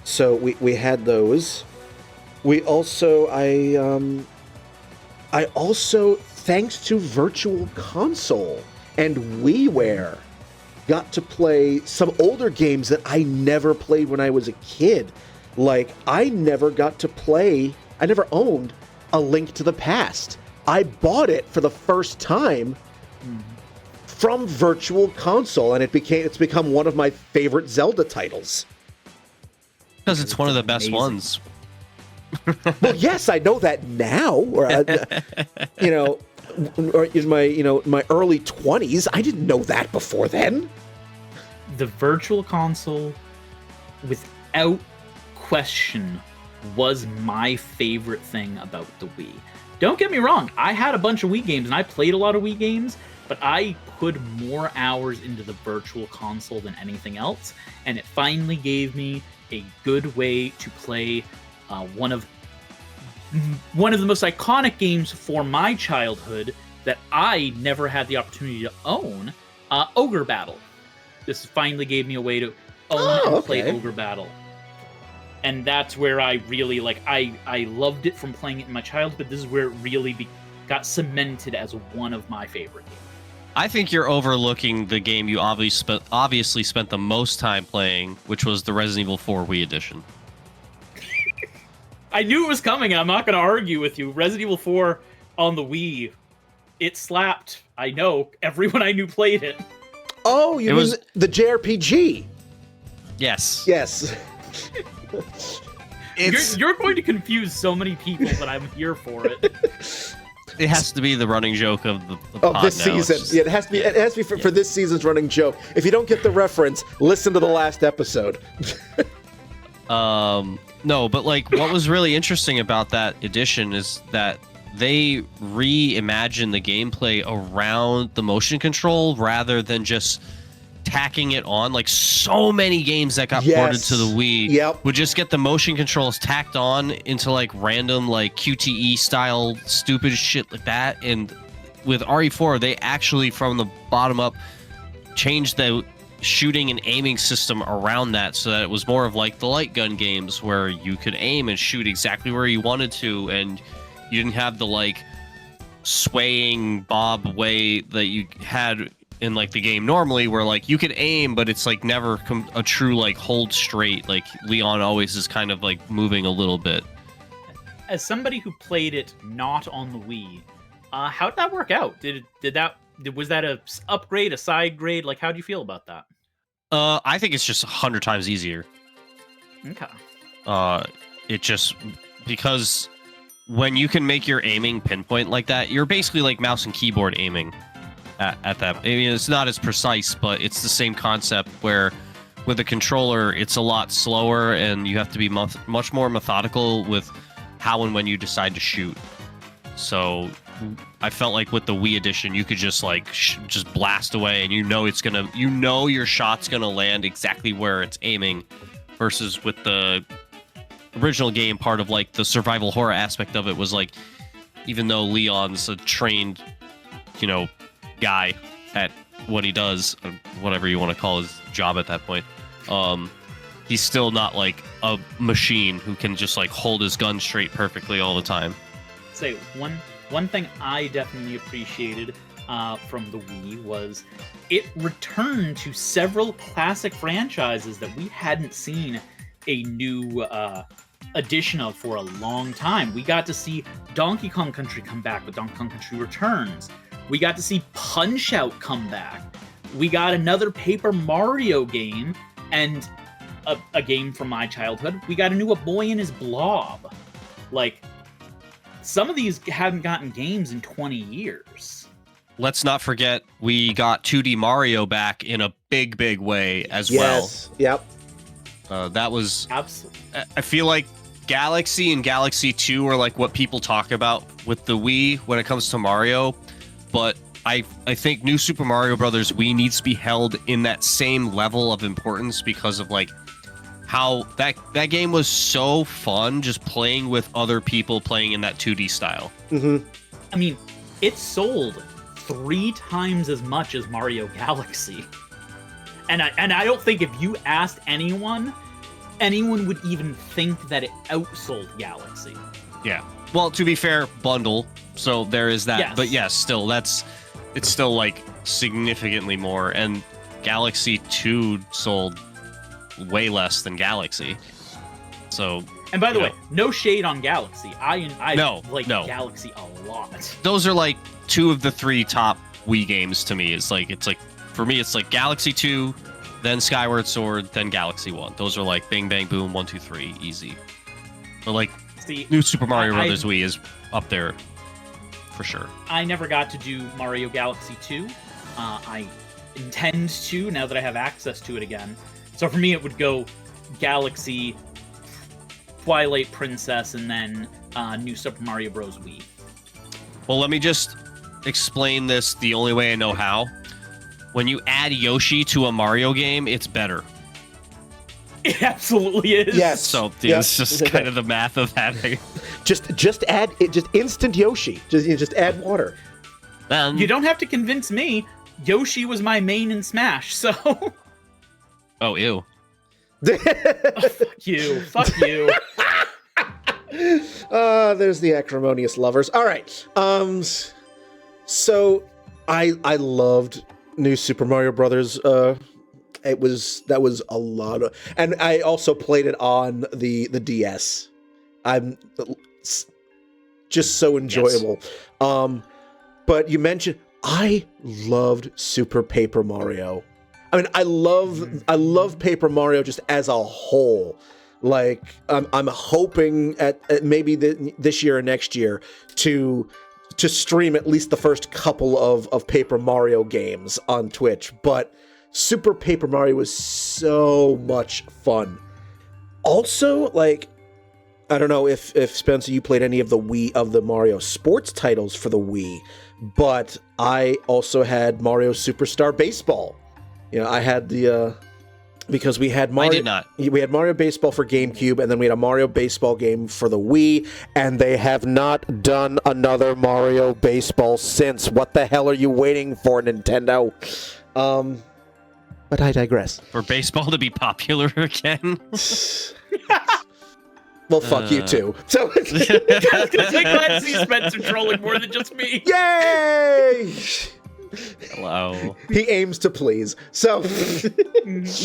[SPEAKER 1] So we had those. We also I also, thanks to Virtual Console and WiiWare, got to play some older games that I never played when I was a kid. Like, I never owned A Link to the Past. I bought it for the first time from Virtual Console, and it's become one of my favorite Zelda titles.
[SPEAKER 3] Because it's one of the best ones.
[SPEAKER 1] Well, yes, I know that now. Or in my early 20s, I didn't know that before then.
[SPEAKER 2] The Virtual Console, without question, was my favorite thing about the Wii. Don't get me wrong, I had a bunch of Wii games, and I played a lot of Wii games, but I put more hours into the Virtual Console than anything else, and it finally gave me a good way to play one of the most iconic games for my childhood that I never had the opportunity to own, Ogre Battle. This finally gave me a way to own and play Ogre Battle. And that's where I really, I loved it from playing it in my childhood, but this is where it really got cemented as one of my favorite games.
[SPEAKER 3] I think you're overlooking the game you obviously spent the most time playing, which was the Resident Evil 4 Wii edition.
[SPEAKER 2] I knew it was coming. I'm not going to argue with you. Resident Evil 4 on the Wii, it slapped. I know. Everyone I knew played it.
[SPEAKER 1] Oh, you mean the JRPG?
[SPEAKER 3] Yes.
[SPEAKER 1] Yes.
[SPEAKER 2] You're going to confuse so many people, but I'm here for it.
[SPEAKER 3] It has to be the running joke of the
[SPEAKER 1] of
[SPEAKER 3] pod
[SPEAKER 1] this
[SPEAKER 3] now.
[SPEAKER 1] season.
[SPEAKER 3] Just,
[SPEAKER 1] yeah, it has to be. It has to be for this season's running joke. If you don't get the reference, listen to the last episode.
[SPEAKER 3] No, but like what was really interesting about that edition is that they reimagined the gameplay around the motion control rather than just tacking it on. Like so many games that got ported to the Wii would just get the motion controls tacked on into like random like QTE style stupid shit like that. And with RE4, they actually from the bottom up changed the shooting and aiming system around that so that it was more of like the light gun games where you could aim and shoot exactly where you wanted to, and you didn't have the like swaying bob way that you had in like the game normally where like you could aim but it's like never a true like hold straight. Like Leon always is kind of like moving a little bit.
[SPEAKER 2] As somebody who played it not on the Wii, how'd that work out? Was that a upgrade, a side grade? Like, how'd you feel about that?
[SPEAKER 3] I think it's just 100 times easier.
[SPEAKER 2] Okay.
[SPEAKER 3] It just because when you can make your aiming pinpoint like that, you're basically like mouse and keyboard aiming at that. I mean, it's not as precise, but it's the same concept where with a controller, it's a lot slower and you have to be much more methodical with how and when you decide to shoot. So I felt like with the Wii edition, you could just like just blast away, and your shot's gonna land exactly where it's aiming. Versus with the original game, part of like the survival horror aspect of it was like, even though Leon's a trained, guy at what he does, or whatever you want to call his job at that point, he's still not like a machine who can just like hold his gun straight perfectly all the time.
[SPEAKER 2] Say one thing I definitely appreciated from the Wii was it returned to several classic franchises that we hadn't seen a new edition of for a long time. We got to see Donkey Kong Country come back with Donkey Kong Country Returns. We got to see Punch-Out come back. We got another Paper Mario game and a game from my childhood. We got a new A Boy and His Blob. Like, some of these haven't gotten games in 20 years.
[SPEAKER 3] Let's not forget we got 2D Mario back in a big, big way as well.
[SPEAKER 1] Yep.
[SPEAKER 3] That was...
[SPEAKER 2] Absolutely.
[SPEAKER 3] I feel like Galaxy and Galaxy 2 are like what people talk about with the Wii when it comes to Mario. But I think New Super Mario Bros. Wii needs to be held in that same level of importance because of like how that game was so fun just playing with other people playing in that 2D style.
[SPEAKER 1] Mm-hmm.
[SPEAKER 2] I mean, it sold 3 times as much as Mario Galaxy. And I don't think if you asked anyone would even think that it outsold Galaxy.
[SPEAKER 3] Yeah. Well, to be fair, bundle, so there is that.
[SPEAKER 2] Yes.
[SPEAKER 3] But yes, still, it's still like significantly more. And Galaxy 2 sold way less than Galaxy. So.
[SPEAKER 2] And by the way, no shade on Galaxy. I like
[SPEAKER 3] no.
[SPEAKER 2] Galaxy a lot.
[SPEAKER 3] Those are like 2 of the 3 top Wii games to me. It's like for me, it's like Galaxy 2, then Skyward Sword, then Galaxy 1. Those are like bing, bang, boom, 1, 2, 3, easy. But like, New Super Mario Bros. Wii is up there for sure.
[SPEAKER 2] I never got to do Mario Galaxy 2. I intend to now that I have access to it again. So for me, it would go Galaxy, Twilight Princess, and then New Super Mario Bros. Wii.
[SPEAKER 3] Well, let me just explain this the only way I know how. When you add Yoshi to a Mario game, it's better.
[SPEAKER 2] It absolutely is.
[SPEAKER 1] Yes.
[SPEAKER 3] So it's just kind of the math of having.
[SPEAKER 1] Just add it. Just instant Yoshi. Just add water.
[SPEAKER 2] You don't have to convince me. Yoshi was my main in Smash, so.
[SPEAKER 3] Oh, ew.
[SPEAKER 2] Oh, fuck you. Fuck you.
[SPEAKER 1] There's the acrimonious lovers. All right. So I loved New Super Mario Brothers. That was a lot of, and I also played it on the DS. I'm just so enjoyable. But you mentioned I loved Super Paper Mario. I mean, I love Paper Mario just as a whole. Like, I'm hoping at maybe this year or next year to stream at least the first couple of Paper Mario games on Twitch. But Super Paper Mario was so much fun. Also, like, I don't know if Spencer, you played any of the Mario sports titles for the Wii, but I also had Mario Superstar Baseball. You know, I had the because we had Mario.
[SPEAKER 3] I did not.
[SPEAKER 1] We had Mario Baseball for GameCube, and then we had a Mario Baseball game for the Wii, and they have not done another Mario Baseball since. What the hell are you waiting for, Nintendo? But I digress.
[SPEAKER 3] For baseball to be popular again?
[SPEAKER 1] Well, fuck you too. So
[SPEAKER 2] I was gonna say, glad to see Spencer trolling more than just me.
[SPEAKER 1] Yay!
[SPEAKER 3] Hello.
[SPEAKER 1] He aims to please. So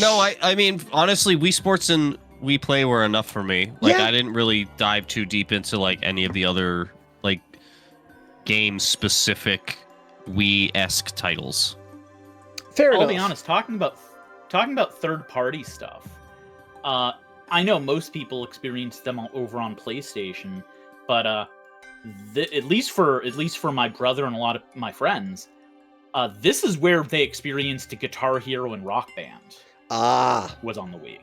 [SPEAKER 3] No, I mean, honestly, Wii Sports and Wii Play were enough for me. Like,
[SPEAKER 1] Yeah.
[SPEAKER 3] I didn't really dive too deep into, like, any of the other, like, game-specific Wii-esque titles.
[SPEAKER 1] fair enough.
[SPEAKER 2] I'll be honest, talking about third-party stuff, I know most people experience them over on PlayStation, but at least for my brother and a lot of my friends, this is where they experienced Guitar Hero and Rock Band. Was on the Wii.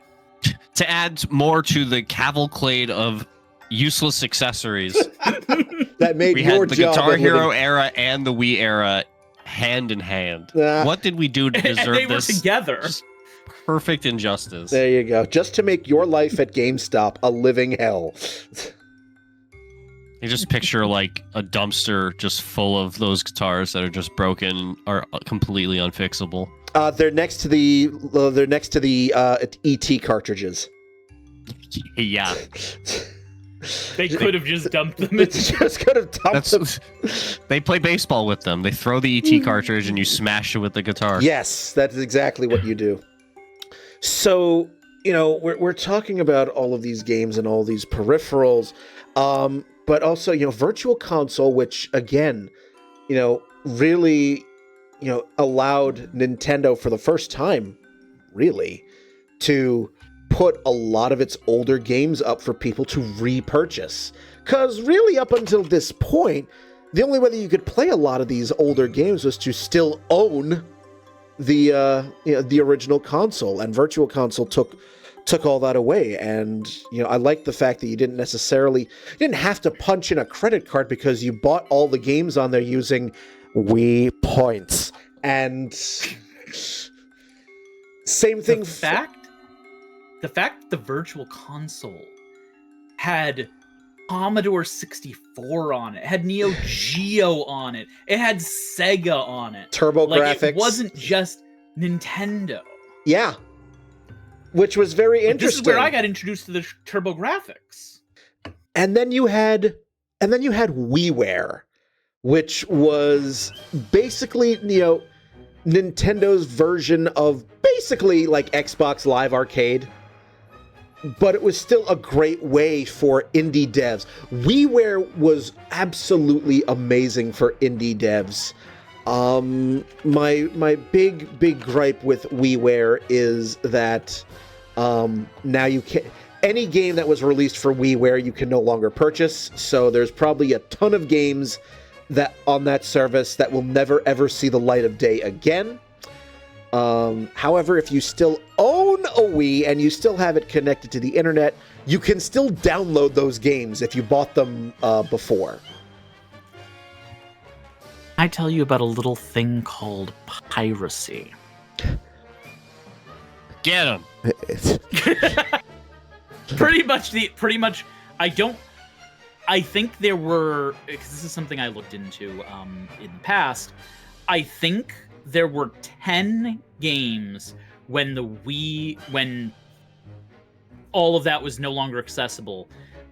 [SPEAKER 3] To add more to the cavalcade of useless accessories,
[SPEAKER 1] That made
[SPEAKER 3] we
[SPEAKER 1] your
[SPEAKER 3] had the
[SPEAKER 1] job
[SPEAKER 3] Guitar
[SPEAKER 1] of
[SPEAKER 3] Hero
[SPEAKER 1] living-
[SPEAKER 3] era and the Wii era hand in hand.
[SPEAKER 1] Ah.
[SPEAKER 3] What did we do to
[SPEAKER 2] And
[SPEAKER 3] deserve
[SPEAKER 2] they were
[SPEAKER 3] this
[SPEAKER 2] together.
[SPEAKER 3] perfect injustice?
[SPEAKER 1] There you go. Just to make your life at GameStop a living hell.
[SPEAKER 3] You just picture like a dumpster just full of those guitars that are just broken or completely unfixable.
[SPEAKER 1] They're next to the ET cartridges.
[SPEAKER 3] Yeah,
[SPEAKER 2] They could have just dumped them.
[SPEAKER 1] It's just could have dumped them.
[SPEAKER 3] they play baseball with them. They throw the ET cartridge and you smash it with the guitar.
[SPEAKER 1] Yes, that's exactly what you do. So, you know, we're talking about all of these games and all these peripherals, but also, you know, Virtual Console, which again, you know, really, you know, allowed Nintendo for the first time, really, to put a lot of its older games up for people to repurchase. Because really, up until this point, the only way that you could play a lot of these older games was to still own the original console, and Virtual Console took all that away. And you know, I like the fact that you didn't have to punch in a credit card because you bought all the games on there using Wii points. And same thing.
[SPEAKER 2] The fact that the Virtual Console had Commodore 64 on it, had Neo Geo on it, it had Sega on it.
[SPEAKER 1] TurboGrafx.
[SPEAKER 2] It wasn't just Nintendo.
[SPEAKER 1] Yeah. Which was very interesting.
[SPEAKER 2] This is where I got introduced to the TurboGrafx.
[SPEAKER 1] And then you had WiiWare, which was basically, you know, Nintendo's version of basically like Xbox Live Arcade. But it was still a great way for indie devs. WiiWare was absolutely amazing for indie devs. My big gripe with WiiWare is that now you can't. Any game that was released for WiiWare you can no longer purchase. So there's probably a ton of games that on that service that will never ever see the light of day again. However, if you still own a Wii and you still have it connected to the internet, you can still download those games if you bought them before.
[SPEAKER 2] I tell you about a little thing called piracy.
[SPEAKER 3] Get him.
[SPEAKER 2] Pretty much. I think there were, because this is something I looked into in the past. I think there were 10 games when all of that was no longer accessible,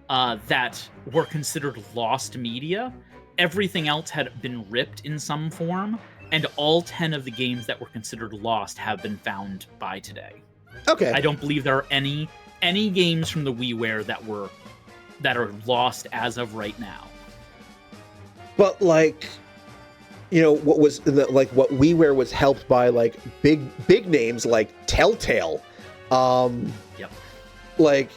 [SPEAKER 2] that were considered lost media. Everything else had been ripped in some form, and all 10 of the games that were considered lost have been found by today.
[SPEAKER 1] Okay.
[SPEAKER 2] I don't believe there are any games from the WiiWare that were that are lost as of right now.
[SPEAKER 1] But like, you know, what WiiWare was helped by like big names like Telltale.
[SPEAKER 2] Yep.
[SPEAKER 1] Like,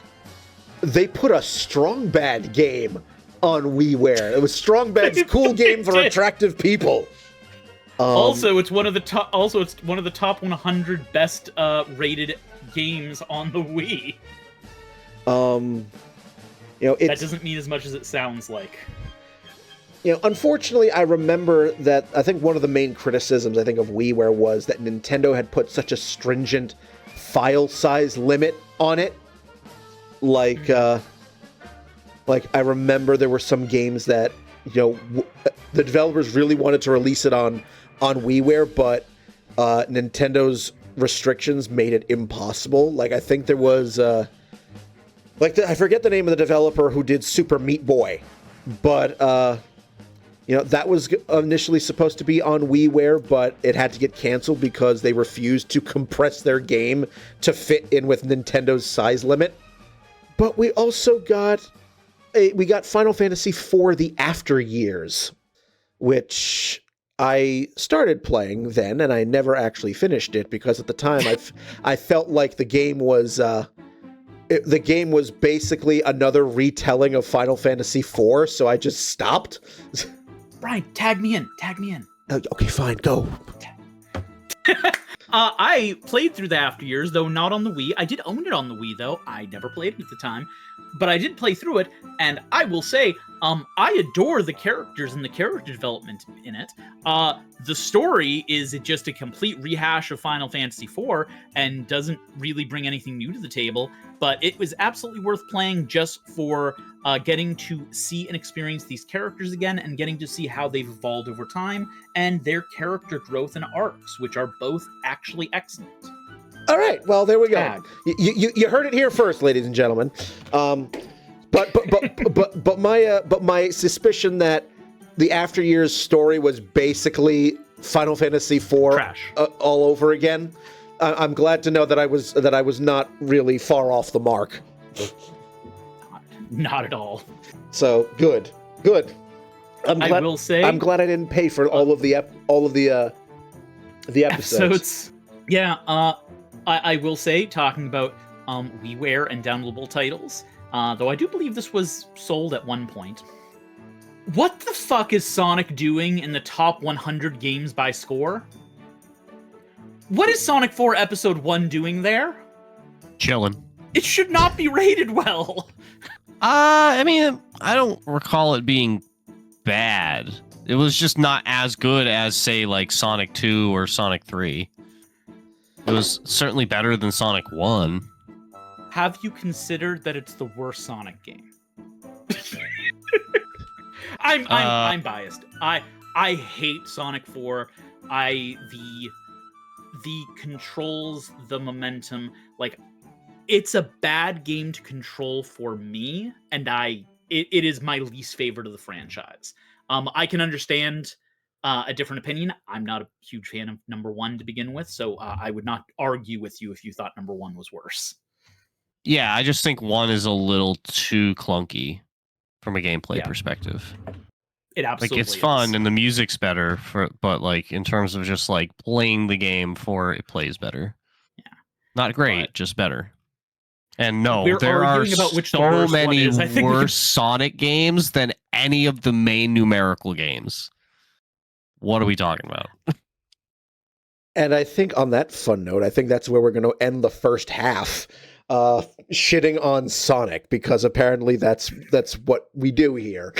[SPEAKER 1] they put a Strong Bad game on WiiWare. It was Strong Bad's cool game for attractive people.
[SPEAKER 2] Also, it's one of the top 100 best rated games on the Wii.
[SPEAKER 1] You know,
[SPEAKER 2] that doesn't mean as much as it sounds like.
[SPEAKER 1] You know, unfortunately, I remember that I think one of the main criticisms, I think, of WiiWare was that Nintendo had put such a stringent file size limit on it. Like I remember there were some games that, you know, the developers really wanted to release it on WiiWare, but Nintendo's restrictions made it impossible. Like, I think there was, I forget the name of the developer who did Super Meat Boy, but, you know, that was initially supposed to be on WiiWare, but it had to get canceled because they refused to compress their game to fit in with Nintendo's size limit. But we also got Final Fantasy IV: The After Years, which I started playing then, and I never actually finished it because at the time I felt like the game was basically another retelling of Final Fantasy IV, so I just stopped.
[SPEAKER 2] Brian, tag me in.
[SPEAKER 1] Okay, fine, go.
[SPEAKER 2] I played through the After Years, though not on the Wii. I did own it on the Wii, though. I never played it at the time. But I did play through it, and I will say, I adore the characters and the character development in it. The story is just a complete rehash of Final Fantasy IV and doesn't really bring anything new to the table, but it was absolutely worth playing just for getting to see and experience these characters again and getting to see how they've evolved over time and their character growth and arcs, which are both actually excellent.
[SPEAKER 1] All right, well, there we go. You heard it here first, ladies and gentlemen. But my suspicion that the After Years story was basically Final Fantasy IV
[SPEAKER 2] trash
[SPEAKER 1] all over again. I'm glad to know that I was not really far off the mark.
[SPEAKER 2] Not at all.
[SPEAKER 1] So good.
[SPEAKER 2] I will say,
[SPEAKER 1] I'm glad I didn't pay for all of the episodes.
[SPEAKER 2] Yeah. I will say, talking about WiiWare and downloadable titles, though I do believe this was sold at one point. What the fuck is Sonic doing in the top 100 games by score? What is Sonic 4 Episode 1 doing there?
[SPEAKER 3] Chilling.
[SPEAKER 2] It should not be rated well.
[SPEAKER 3] I mean, I don't recall it being bad. It was just not as good as, say, like Sonic 2 or Sonic 3. It was certainly better than Sonic 1.
[SPEAKER 2] Have you considered that it's the worst Sonic game? I'm biased. I hate Sonic 4. The controls, the momentum, like, it's a bad game to control for me, and it is my least favorite of the franchise. I can understand a different opinion. I'm not a huge fan of number 1 to begin with, so I would not argue with you if you thought number 1 was worse.
[SPEAKER 3] Yeah, I just think 1 is a little too clunky from a gameplay perspective.
[SPEAKER 2] It absolutely
[SPEAKER 3] it's fun and the music's better, but like in terms of just like playing the game it plays better. Yeah, not great, just better. And no, there are so many worse Sonic games than any of the main numerical games. What are we talking about?
[SPEAKER 1] And I think on that fun note, I think that's where we're going to end the first half, shitting on Sonic, because apparently that's what we do here.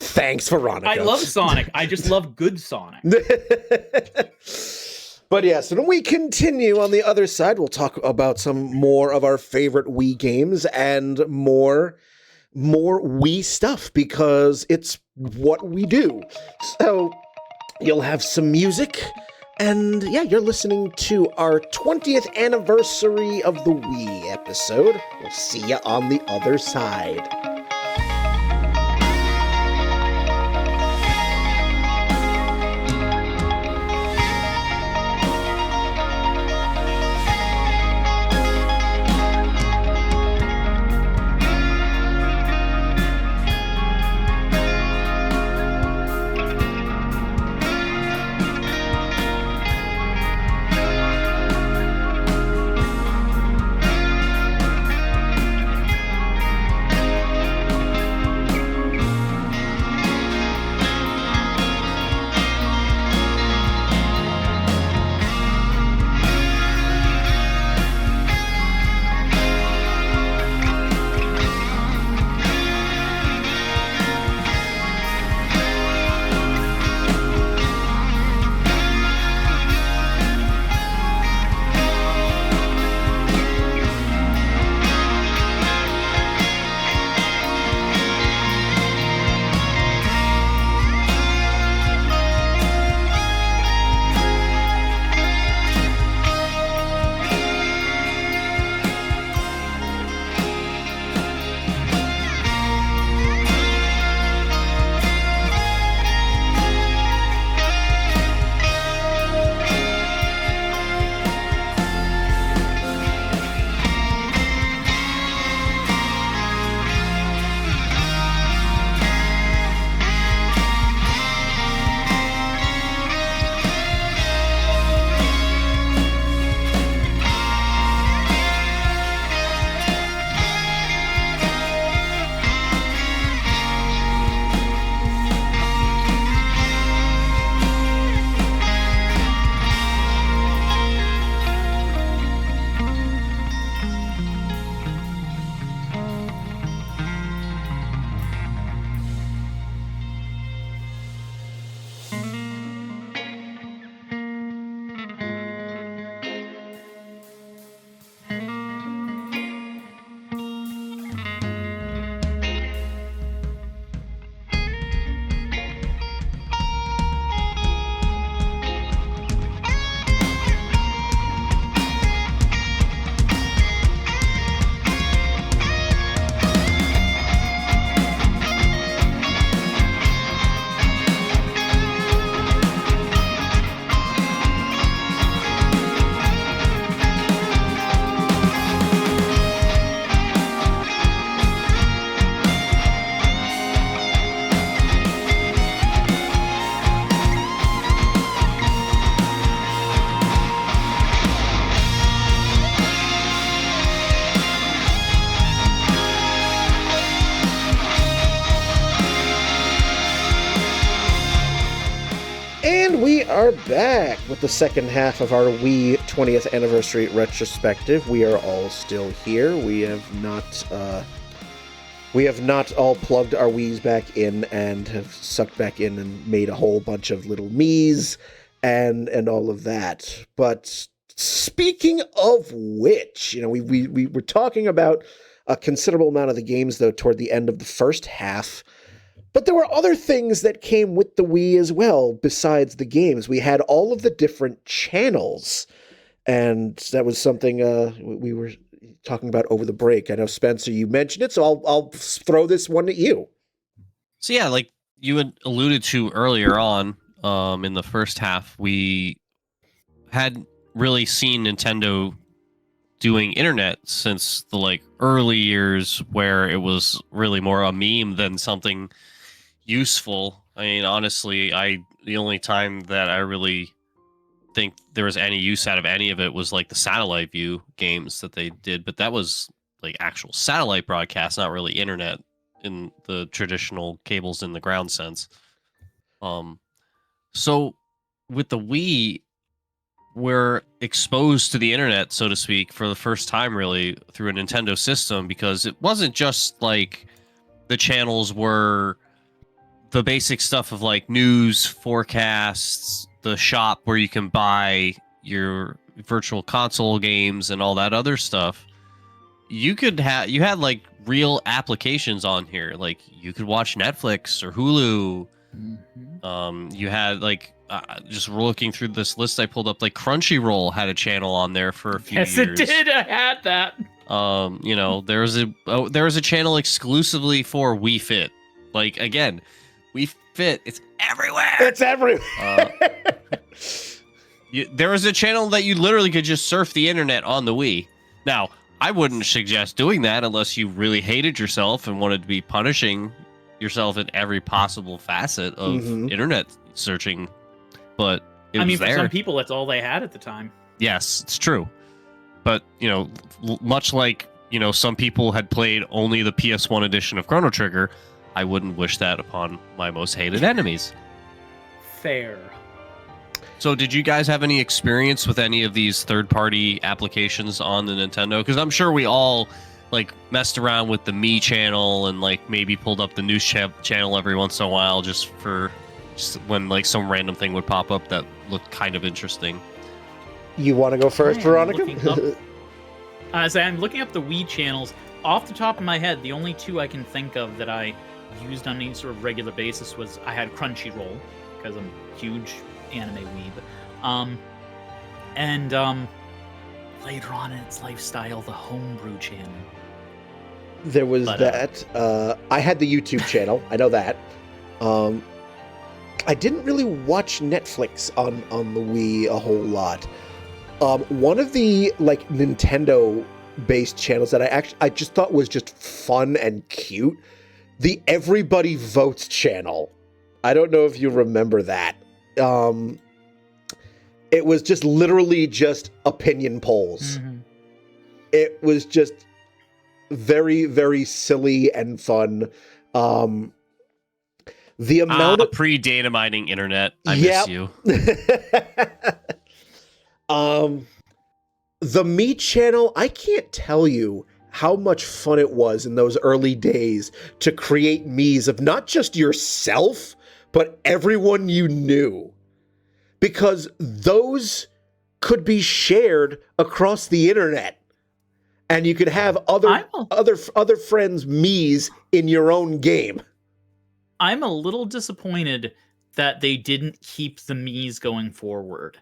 [SPEAKER 1] Thanks, Veronica.
[SPEAKER 2] I love Sonic. I just love good Sonic.
[SPEAKER 1] But yes, when we continue on the other side, we'll talk about some more of our favorite Wii games and more Wii stuff, because it's what we do. So you'll have some music, and yeah, you're listening to our 20th anniversary of the Wii episode. We'll see you on the other side. And we are back with the second half of our Wii 20th anniversary retrospective. We are all still here. We have not all plugged our Wiis back in and have sucked back in and made a whole bunch of little Miis and all of that. But speaking of which, we were talking about a considerable amount of the games, though, toward the end of the first half. But there were other things that came with the Wii as well, besides the games. We had all of the different channels, and that was something we were talking about over the break. I know, Spencer, you mentioned it, so I'll throw this one at you.
[SPEAKER 3] So yeah, like you had alluded to earlier on, in the first half, we had really seen Nintendo doing internet since the early years, where it was really more a meme than something useful. I mean, honestly, the only time that I really think there was any use out of any of it was the satellite view games that they did, but that was actual satellite broadcast, not really internet in the traditional cables in the ground sense. So with the Wii, we're exposed to the internet, so to speak, for the first time really through a Nintendo system, because it wasn't just the channels were the basic stuff of news, forecasts, the shop where you can buy your virtual console games and all that other stuff. You had real applications on here. You could watch Netflix or Hulu. Mm-hmm. You had just looking through this list I pulled up, Crunchyroll had a channel on there for a few years.
[SPEAKER 2] Yes, it did. I had that.
[SPEAKER 3] There was a channel exclusively for Wii Fit. Again, Wii Fit, it's everywhere.
[SPEAKER 1] It's everywhere.
[SPEAKER 3] There was a channel that you literally could just surf the internet on the Wii. Now, I wouldn't suggest doing that unless you really hated yourself and wanted to be punishing yourself in every possible facet of internet searching. But it was
[SPEAKER 2] for
[SPEAKER 3] there.
[SPEAKER 2] some people, that's all they had at the time.
[SPEAKER 3] Yes, it's true. But, much like, some people had played only the PS1 edition of Chrono Trigger, I wouldn't wish that upon my most hated enemies.
[SPEAKER 2] Fair.
[SPEAKER 3] So did you guys have any experience with any of these third-party applications on the Nintendo? Because I'm sure we all messed around with the Me channel and maybe pulled up the news channel every once in a while just when some random thing would pop up that looked kind of interesting.
[SPEAKER 1] You want to go first, Veronica?
[SPEAKER 2] I'm looking up the Wii channels. Off the top of my head, the only two I can think of that I used on any sort of regular basis was I had Crunchyroll, because I'm a huge anime weeb. And later on in its lifestyle, the Homebrew channel.
[SPEAKER 1] There was that. I had the YouTube channel. I know that. I didn't really watch Netflix on the Wii a whole lot. One of the Nintendo-based channels that I just thought was just fun and cute, the Everybody Votes channel. I don't know if you remember that. It was just literally just opinion polls. Mm-hmm. It was just very, very silly and fun. The amount of
[SPEAKER 3] pre-data mining internet. I miss you.
[SPEAKER 1] The Me channel, I can't tell you how much fun it was in those early days to create Miis of not just yourself, but everyone you knew. Because those could be shared across the internet. And you could have other friends' Miis in your own game.
[SPEAKER 2] I'm a little disappointed that they didn't keep the Miis going forward.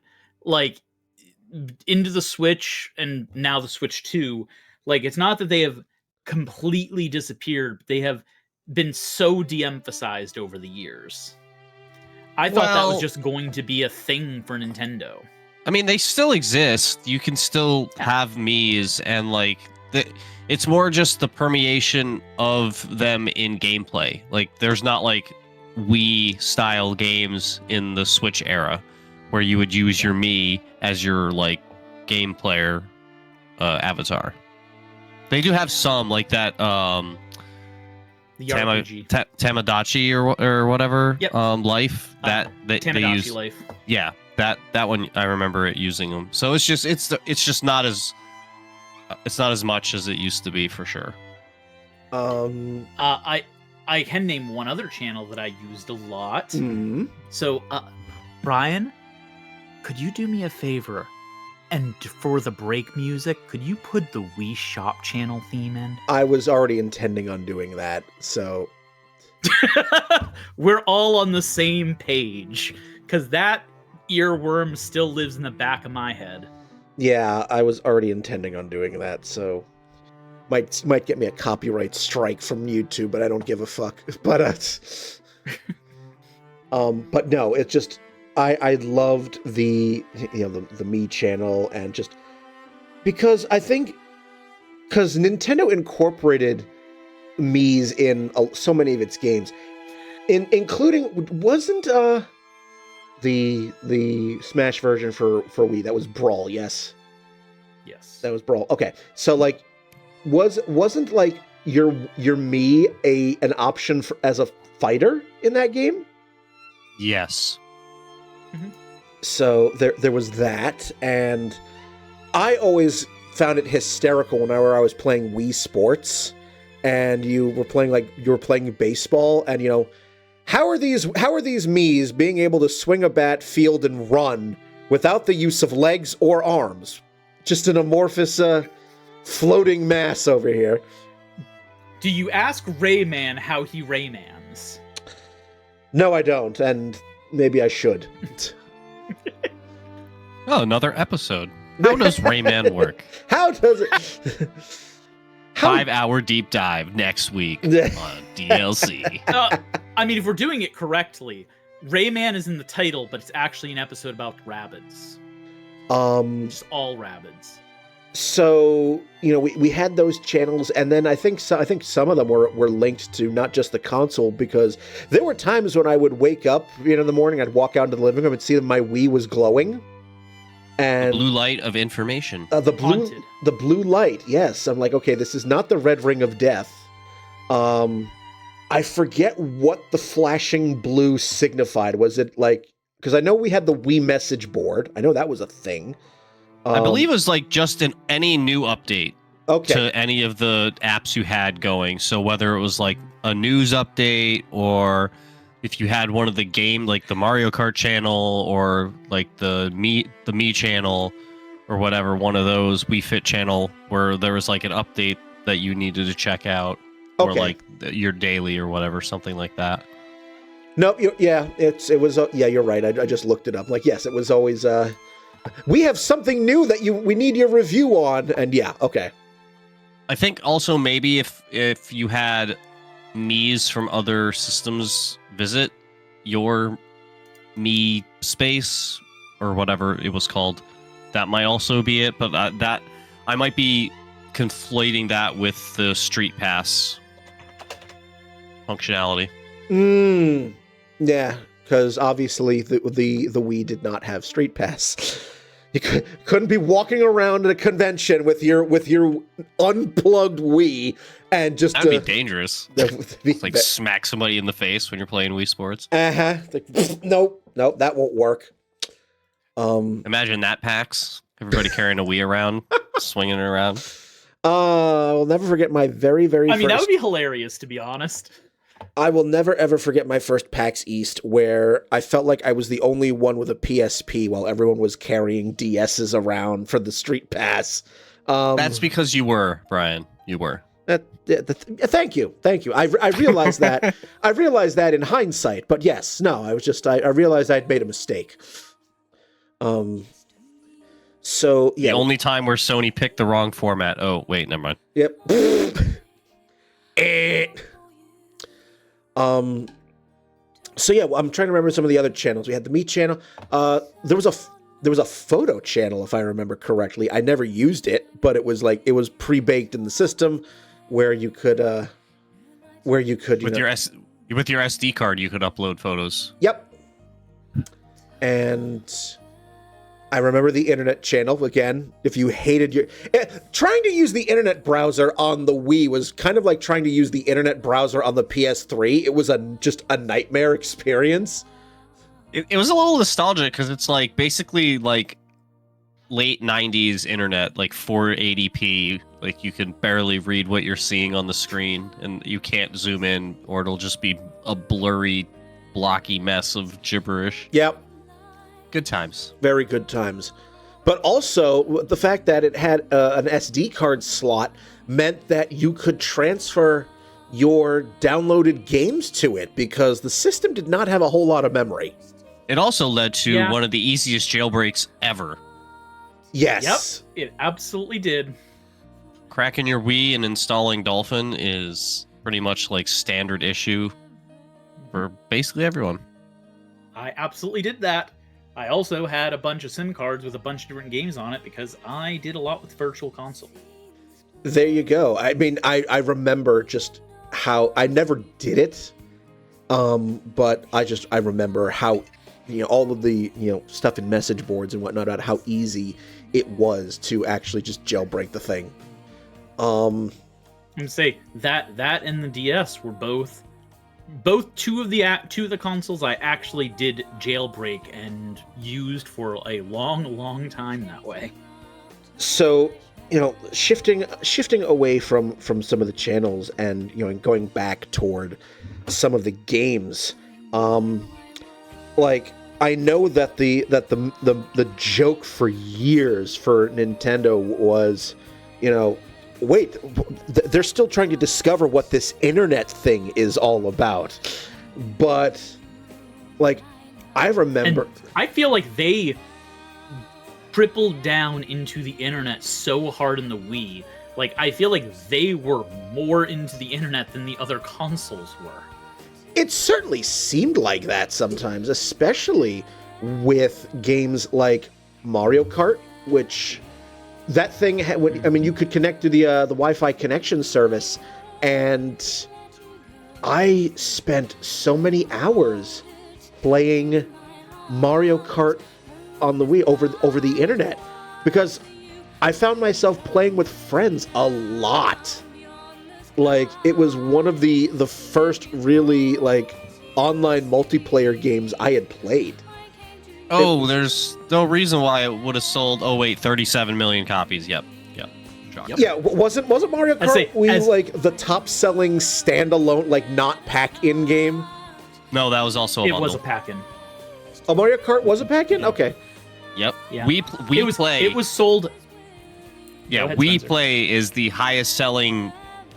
[SPEAKER 2] Into the Switch and now the Switch 2, it's not that they have completely disappeared. They have been so de-emphasized over the years. I thought that was just going to be a thing for Nintendo.
[SPEAKER 3] I mean, they still exist. You can still have Miis, and it's more just the permeation of them in gameplay. There's not Wii style games in the Switch era where you would use your Mii as your game player avatar. They do have some that
[SPEAKER 2] The RPG.
[SPEAKER 3] Tamagotchi or whatever.
[SPEAKER 2] Yep.
[SPEAKER 3] Life that they
[SPEAKER 2] Tamagotchi
[SPEAKER 3] use.
[SPEAKER 2] Life.
[SPEAKER 3] Yeah, that one I remember it using them. So it's just not as much as it used to be for sure.
[SPEAKER 2] I can name one other channel that I used a lot. So, Brian, could you do me a favor? And for the break music, could you put the Wii Shop channel theme in?
[SPEAKER 1] I was already intending on doing that, so...
[SPEAKER 2] We're all on the same page, because that earworm still lives in the back of my head.
[SPEAKER 1] Yeah, I was already intending on doing that, so... Might get me a copyright strike from YouTube, but I don't give a fuck. But but no, it's just... I loved the Me channel, and just because Nintendo incorporated Mii's in so many of its games, including wasn't the Smash version for Wii, that was Brawl, yes, that was Brawl. Okay, so like wasn't like your Mii an option as a fighter in that game?
[SPEAKER 3] Yes.
[SPEAKER 1] So there was that, and I always found it hysterical whenever I was playing Wii Sports, and you were playing baseball, and how are these Mii's being able to swing a bat, field, and run without the use of legs or arms? Just an amorphous floating mass over here.
[SPEAKER 2] Do you ask Rayman how he Raymans?
[SPEAKER 1] No, I don't, and maybe I should.
[SPEAKER 3] Oh, another episode. How does Rayman work?
[SPEAKER 1] How does it?
[SPEAKER 3] 5-hour deep dive next week on DLC.
[SPEAKER 2] I mean, if we're doing it correctly, Rayman is in the title, but it's actually an episode about rabbits. Just all rabbits.
[SPEAKER 1] So we had those channels, and then I think some of them were linked to not just the console, because there were times when I would wake up in the morning, I'd walk out into the living room and see that my Wii was glowing, and
[SPEAKER 3] the blue light of information.
[SPEAKER 1] The blue light. Yes, I'm like, okay, this is not the red ring of death. I forget what the flashing blue signified. Was it like, because I know we had the Wii message board. I know that was a thing.
[SPEAKER 3] I believe it was like just in any new update
[SPEAKER 1] to
[SPEAKER 3] any of the apps you had going. So whether it was like a news update, or if you had one of the game, like the Mario Kart channel, or like the Me channel, or whatever, one of those Wii Fit channel where there was like an update that you needed to check out, or like your daily or whatever, something like that.
[SPEAKER 1] Nope. It was. You're right. I just looked it up. Like, yes, it was always. We have something new that we need your review on, and yeah, okay.
[SPEAKER 3] I think also maybe if you had Mii's from other systems visit your Mii space or whatever it was called, that might also be it. But that I might be conflating that with the Street Pass functionality. Yeah, because obviously the Wii did not have Street Pass. You couldn't be walking around at a convention with your unplugged Wii and just... That'd be dangerous. Like smack somebody in the face when you're playing Wii Sports.
[SPEAKER 1] Like, nope, that won't work.
[SPEAKER 3] Imagine that, PAX. Everybody carrying a Wii around, swinging it around.
[SPEAKER 1] I'll never forget my very, very first...
[SPEAKER 2] that would be hilarious, to be honest.
[SPEAKER 1] I will never, ever forget my first PAX East, where I felt like I was the only one with a PSP while everyone was carrying DSs around for the Street Pass.
[SPEAKER 3] That's because you were, Brian. You were.
[SPEAKER 1] Thank you. I realized that. I realized that in hindsight, but yes, no, I realized I'd made a mistake. So, yeah.
[SPEAKER 3] The only time where Sony picked the wrong format. Oh, wait, never mind.
[SPEAKER 1] Yep. So yeah, I'm trying to remember some of the other channels. We had the Me channel. There was a photo channel, if I remember correctly. I never used it, but it was pre-baked in the system where you could with your
[SPEAKER 3] SD card you could upload photos.
[SPEAKER 1] Yep. And I remember the internet channel. Again, if you hated your... trying to use the internet browser on the Wii was kind of like trying to use the internet browser on the PS3. It was just a nightmare experience.
[SPEAKER 3] It was a little nostalgic because it's like basically like late 90s internet, like 480p. Like you can barely read what you're seeing on the screen and you can't zoom in or it'll just be a blurry, blocky mess of gibberish.
[SPEAKER 1] Yep.
[SPEAKER 3] Good times.
[SPEAKER 1] Very good times. But also, the fact that it had an SD card slot meant that you could transfer your downloaded games to it because the system did not have a whole lot of memory.
[SPEAKER 3] It also led to one of the easiest jailbreaks ever.
[SPEAKER 1] Yes.
[SPEAKER 2] Yep, it absolutely did.
[SPEAKER 3] Cracking your Wii and installing Dolphin is pretty much like standard issue for basically everyone.
[SPEAKER 2] I absolutely did that. I also had a bunch of SIM cards with a bunch of different games on it because I did a lot with Virtual Console.
[SPEAKER 1] There you go. I mean, I remember just how... I never did it, but I remember how, all of the, stuff in message boards and whatnot about how easy it was to actually just jailbreak the thing.
[SPEAKER 2] I'm gonna say that and the DS were both two of the consoles I actually did jailbreak and used for a long time that way.
[SPEAKER 1] So, shifting away from some of the channels and and going back toward some of the games, like I know that the joke for years for Nintendo was, wait, they're still trying to discover what this internet thing is all about. But, like, I remember...
[SPEAKER 2] And I feel like they tripled down into the internet so hard in the Wii. Like, I feel like they were more into the internet than the other consoles were.
[SPEAKER 1] It certainly seemed like that sometimes, especially with games like Mario Kart, which... That thing, you could connect to the Wi-Fi connection service, and I spent so many hours playing Mario Kart on the Wii over the internet because I found myself playing with friends a lot. Like, it was one of the first really, like, online multiplayer games I had played.
[SPEAKER 3] There's no reason why it would have sold. 37 million copies. Yep.
[SPEAKER 1] Yeah, wasn't Mario Kart Wii like the top-selling standalone, like not pack-in game?
[SPEAKER 3] No, that was also a bundle.
[SPEAKER 2] It was a pack-in.
[SPEAKER 1] Oh, Mario Kart was a pack-in? Okay.
[SPEAKER 3] Yep.
[SPEAKER 2] Yeah.
[SPEAKER 3] It
[SPEAKER 2] was sold.
[SPEAKER 3] Yeah,
[SPEAKER 2] ahead,
[SPEAKER 3] Wii
[SPEAKER 2] Spencer.
[SPEAKER 3] Play is the highest-selling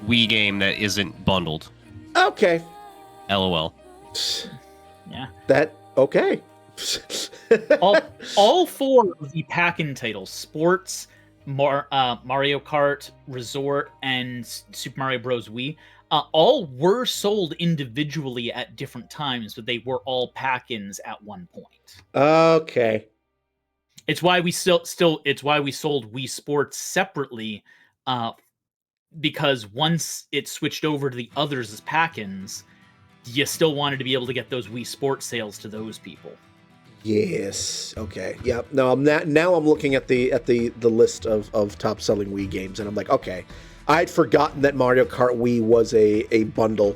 [SPEAKER 3] Wii game that isn't bundled.
[SPEAKER 1] Okay.
[SPEAKER 3] LOL.
[SPEAKER 2] Yeah.
[SPEAKER 1] Okay.
[SPEAKER 2] all four of the pack-in titles, Sports, Mario Kart, Resort, and Super Mario Bros. Wii, all were sold individually at different times, but they were all pack-ins at one point.
[SPEAKER 1] Okay.
[SPEAKER 2] It's why we it's why we sold Wii Sports separately, because once it switched over to the others as pack-ins, you still wanted to be able to get those Wii Sports sales to those people.
[SPEAKER 1] Yes. Okay. Yeah. No. Now I'm looking at the list of top selling Wii games, and I'm like, okay, I'd forgotten that Mario Kart Wii was a bundle,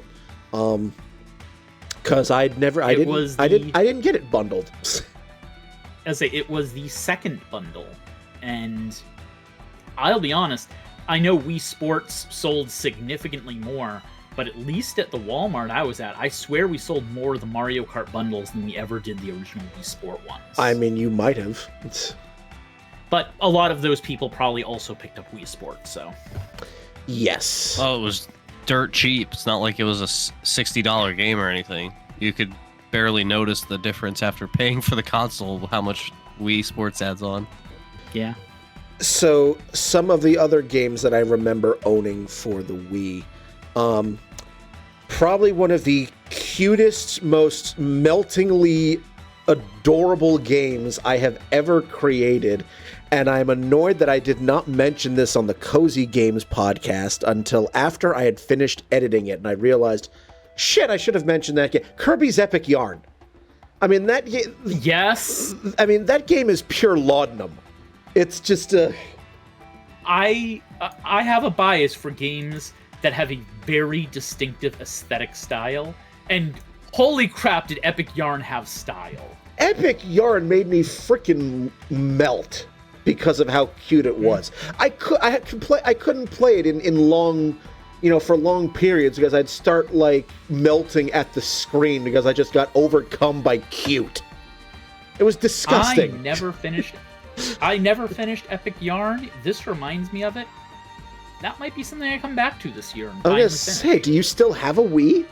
[SPEAKER 1] because I didn't get it bundled.
[SPEAKER 2] It was the second bundle, and I'll be honest, I know Wii Sports sold significantly more. But at least at the Walmart I was at, I swear we sold more of the Mario Kart bundles than we ever did the original Wii Sport ones.
[SPEAKER 1] I mean, you might have.
[SPEAKER 2] But a lot of those people probably also picked up Wii Sport, so...
[SPEAKER 1] Yes.
[SPEAKER 3] Oh, it was dirt cheap. It's not like it was a $60 game or anything. You could barely notice the difference after paying for the console, how much Wii Sports adds on.
[SPEAKER 2] Yeah.
[SPEAKER 1] So, some of the other games that I remember owning for the Wii... probably one of the cutest, most meltingly adorable games I have ever created, and I'm annoyed that I did not mention this on the Cozy Games podcast until after I had finished editing it, and I realized, shit, I should have mentioned that game. Kirby's Epic Yarn. I mean, that game.
[SPEAKER 2] Yes.
[SPEAKER 1] I mean, that game is pure laudanum. It's just
[SPEAKER 2] I have a bias for games that have a very distinctive aesthetic style, and holy crap, did Epic Yarn have style.
[SPEAKER 1] Epic Yarn made me freaking melt because of how cute it was. I couldn't play it in long, for long periods because I'd start like melting at the screen because I just got overcome by cute. It was disgusting.
[SPEAKER 2] I never finished Epic Yarn. This reminds me of it. That might be something I come back to this year.
[SPEAKER 1] I was gonna say, do you still have a Wii?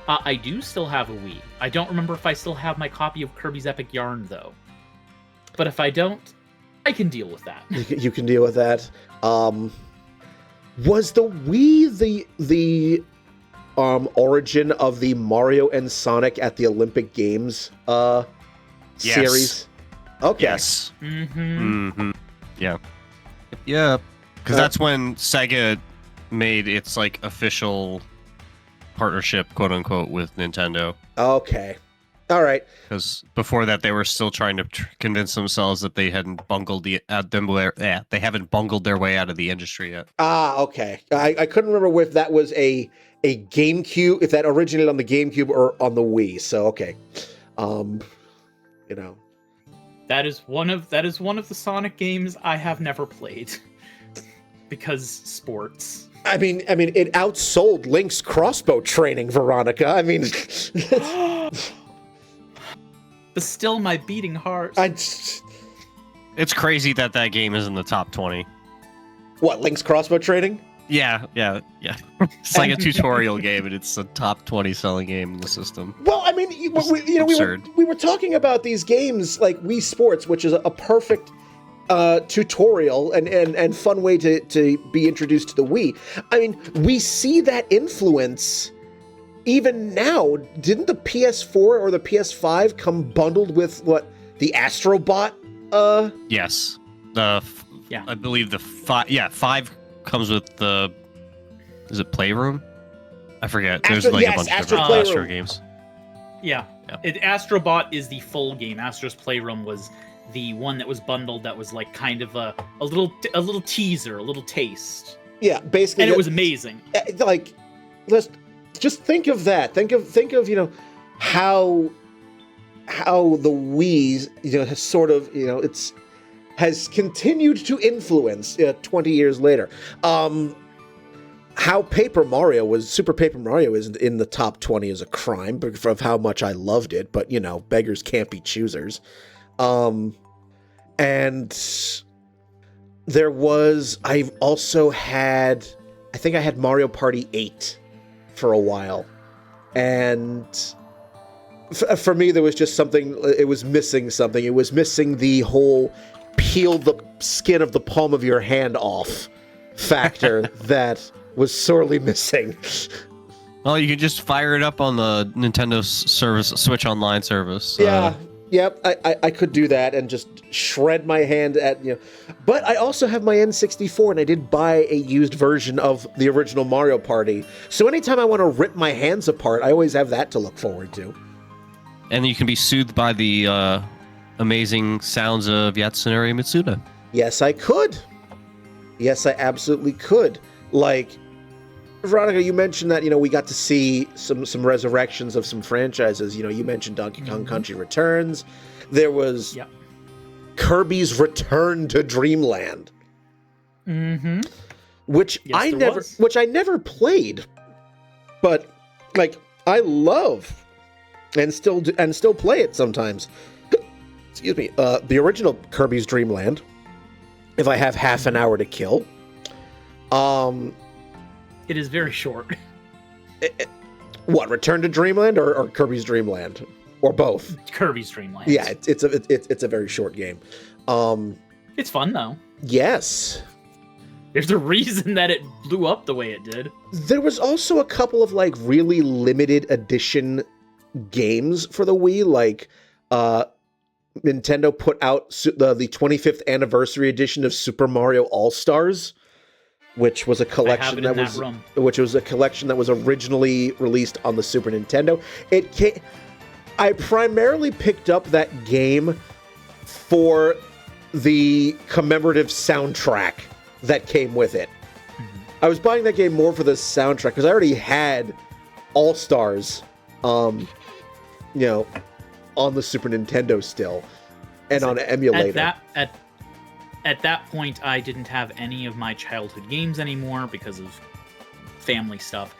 [SPEAKER 2] I do still have a Wii. I don't remember if I still have my copy of Kirby's Epic Yarn, though. But if I don't, I can deal with that.
[SPEAKER 1] You can deal with that. Was the Wii the origin of the Mario and Sonic at the Olympic Games series? Okay.
[SPEAKER 3] Yes.
[SPEAKER 2] Mm-hmm.
[SPEAKER 3] Yeah. Yeah. Because that's when Sega made its like official partnership, quote unquote, with Nintendo.
[SPEAKER 1] Okay. All right.
[SPEAKER 3] Because before that, they were still trying to convince themselves that they hadn't bungled they haven't bungled their way out of the industry yet.
[SPEAKER 1] Ah, okay. I couldn't remember if that was a GameCube, if that originated on the GameCube or on the Wii. So okay.
[SPEAKER 2] That is one of the Sonic games I have never played. Because sports.
[SPEAKER 1] I mean, it outsold Link's crossbow training, Veronica. I mean,
[SPEAKER 2] but still, my beating heart.
[SPEAKER 3] It's crazy that game is in the top 20.
[SPEAKER 1] What, Link's crossbow training?
[SPEAKER 3] Yeah. It's like a tutorial game, and it's a top 20 selling game in the system.
[SPEAKER 1] Well, I mean, we were talking about these games like Wii Sports, which is a perfect tutorial and fun way to be introduced to the Wii. I mean, we see that influence even now. Didn't the PS4 or the PS5 come bundled with the Astrobot?
[SPEAKER 3] Yes.
[SPEAKER 2] Yeah.
[SPEAKER 3] I believe the 5 comes with the. Is it Playroom? I forget. There's a bunch of different Astro games.
[SPEAKER 2] Yeah. Astrobot is the full game. Astro's Playroom was the one that was bundled that was like kind of a little teaser, a little taste.
[SPEAKER 1] Yeah, basically.
[SPEAKER 2] And it was amazing.
[SPEAKER 1] Like, let's just think of that. Think of how the Wii, has sort of, has continued to influence 20 years later. How Super Paper Mario is in the top 20 is a crime of how much I loved it, but beggars can't be choosers. And I think I had Mario Party 8 for a while. And for me, there was just something, it was missing something. It was missing the whole peel the skin of the palm of your hand off factor that was sorely missing.
[SPEAKER 3] Well, you could just fire it up on the Nintendo Switch Online service.
[SPEAKER 1] Yeah. Yep, I could do that and just shred my hand at, But I also have my N64, and I did buy a used version of the original Mario Party. So anytime I want to rip my hands apart, I always have that to look forward to.
[SPEAKER 3] And you can be soothed by the amazing sounds of Yasunori Mitsuda.
[SPEAKER 1] Yes, I could. Yes, I absolutely could. Like, Veronica, you mentioned that, we got to see some resurrections of some franchises. You mentioned Donkey Kong Country Returns. There was Kirby's Return to Dreamland.
[SPEAKER 2] Mm-hmm.
[SPEAKER 1] Which I never played. But like I love and still play it sometimes. Excuse me. The original Kirby's Dream Land. If I have half an hour to kill.
[SPEAKER 2] It is very short.
[SPEAKER 1] What, Return to Dreamland or Kirby's Dream Land? Or both?
[SPEAKER 2] Kirby's Dream Land.
[SPEAKER 1] Yeah, it's a very short game.
[SPEAKER 2] It's fun though.
[SPEAKER 1] Yes.
[SPEAKER 2] There's a reason that it blew up the way it did.
[SPEAKER 1] There was also a couple of like really limited edition games for the Wii, like Nintendo put out the 25th anniversary edition of Super Mario All-Stars, which was a collection which was a collection that was originally released on the Super Nintendo. I primarily picked up that game for the commemorative soundtrack that came with it. I was buying that game more for the soundtrack because I already had All Stars, on the Super Nintendo still, and on an emulator.
[SPEAKER 2] At that point, I didn't have any of my childhood games anymore because of family stuff.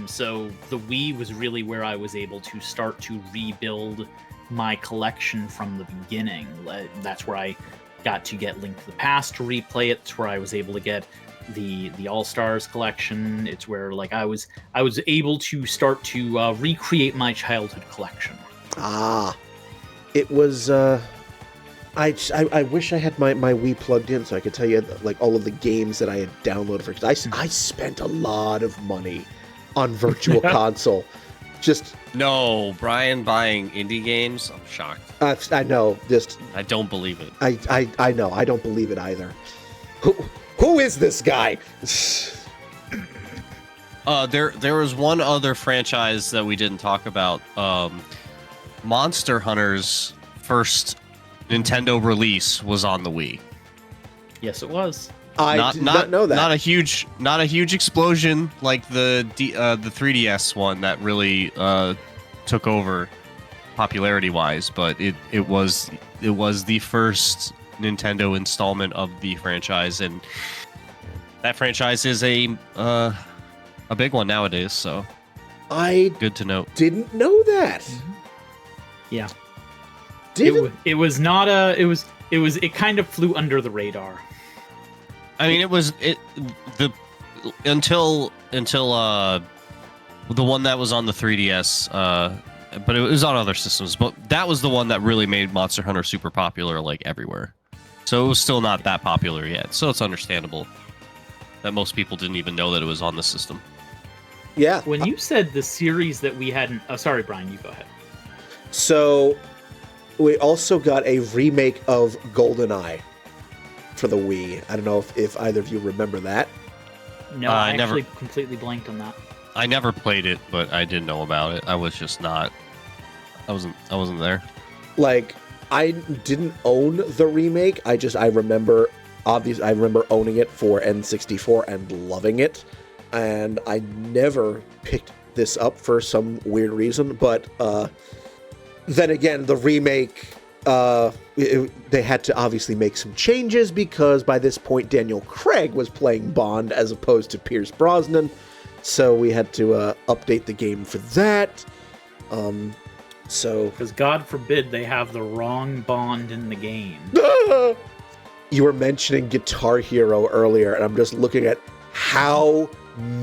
[SPEAKER 2] So the Wii was really where I was able to start to rebuild my collection from the beginning. That's where I got to get Link to the Past to replay it. It's where I was able to get the All-Stars collection. It's where I was able to start to recreate my childhood collection.
[SPEAKER 1] It was I wish I had my Wii plugged in so I could tell you all of the games that I had downloaded for, because I spent a lot of money on Virtual Console.
[SPEAKER 3] No, Brian buying indie games? I'm shocked.
[SPEAKER 1] I know.
[SPEAKER 3] I don't believe it.
[SPEAKER 1] I know. I don't believe it either. Who is this guy?
[SPEAKER 3] There was one other franchise that we didn't talk about. Monster Hunter's first Nintendo release was on the Wii.
[SPEAKER 2] Yes, it was.
[SPEAKER 1] I did not know that.
[SPEAKER 3] Not a huge explosion like the 3DS one that really took over popularity wise, but it was the first Nintendo installment of the franchise, and that franchise is a big one nowadays. So good to know.
[SPEAKER 1] Didn't know that.
[SPEAKER 2] Mm-hmm. Yeah. It kind of flew under the radar.
[SPEAKER 3] I mean, until the one that was on the 3DS, but it was on other systems. But that was the one that really made Monster Hunter super popular, everywhere. So it was still not that popular yet. So it's understandable that most people didn't even know that it was on the system.
[SPEAKER 1] Yeah.
[SPEAKER 2] When you said the series that we hadn't, sorry, Brian, you go ahead.
[SPEAKER 1] So we also got a remake of GoldenEye for the Wii. I don't know if either of you remember that.
[SPEAKER 2] No, I actually completely blanked on that.
[SPEAKER 3] I never played it, but I didn't know about it. I was just not. I wasn't there.
[SPEAKER 1] I didn't own the remake. I remember owning it for N64 and loving it. And I never picked this up for some weird reason, but then again, the remake, they had to obviously make some changes because by this point Daniel Craig was playing Bond as opposed to Pierce Brosnan, so we had to update the game for that. Because
[SPEAKER 2] God forbid they have the wrong Bond in the game.
[SPEAKER 1] You were mentioning Guitar Hero earlier, and I'm just looking at how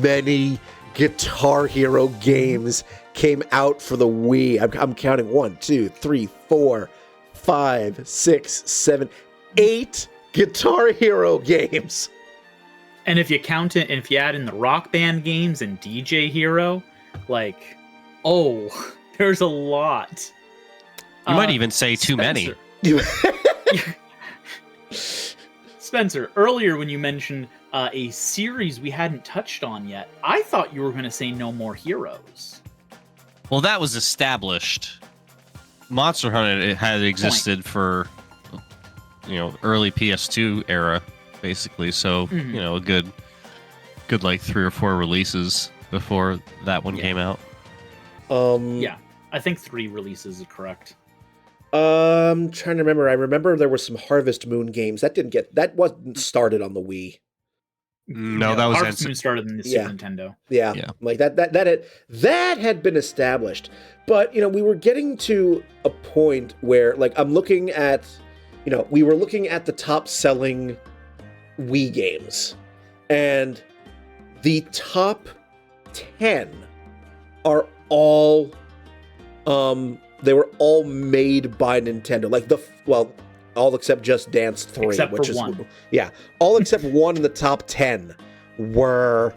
[SPEAKER 1] many Guitar Hero games came out for the Wii. I'm counting 1, 2, 3, 4, 5, 6, 7, 8 Guitar Hero games.
[SPEAKER 2] And if you count it, and if you add in the Rock Band games and DJ Hero, there's a lot.
[SPEAKER 3] You might even say too many.
[SPEAKER 2] Spencer, earlier when you mentioned a series we hadn't touched on yet, I thought you were going to say No More Heroes.
[SPEAKER 3] Well, that was established. Monster Hunter had existed for, early PS2 era, basically. So, a good 3 or 4 releases before that one came out.
[SPEAKER 2] Yeah, I think 3 releases is correct.
[SPEAKER 1] I'm trying to remember. I remember there were some Harvest Moon games that wasn't started on the Wii.
[SPEAKER 3] No, that was
[SPEAKER 2] Harvest Moon started in the Super Nintendo.
[SPEAKER 1] Yeah. That had been established, but we were getting to a point where I'm looking at, we were looking at the top selling Wii games, and the top 10 are all they were all made by Nintendo. All except Just Dance 3,
[SPEAKER 2] except
[SPEAKER 1] which
[SPEAKER 2] for
[SPEAKER 1] is
[SPEAKER 2] 1.
[SPEAKER 1] Yeah, all except 1 in the top 10 were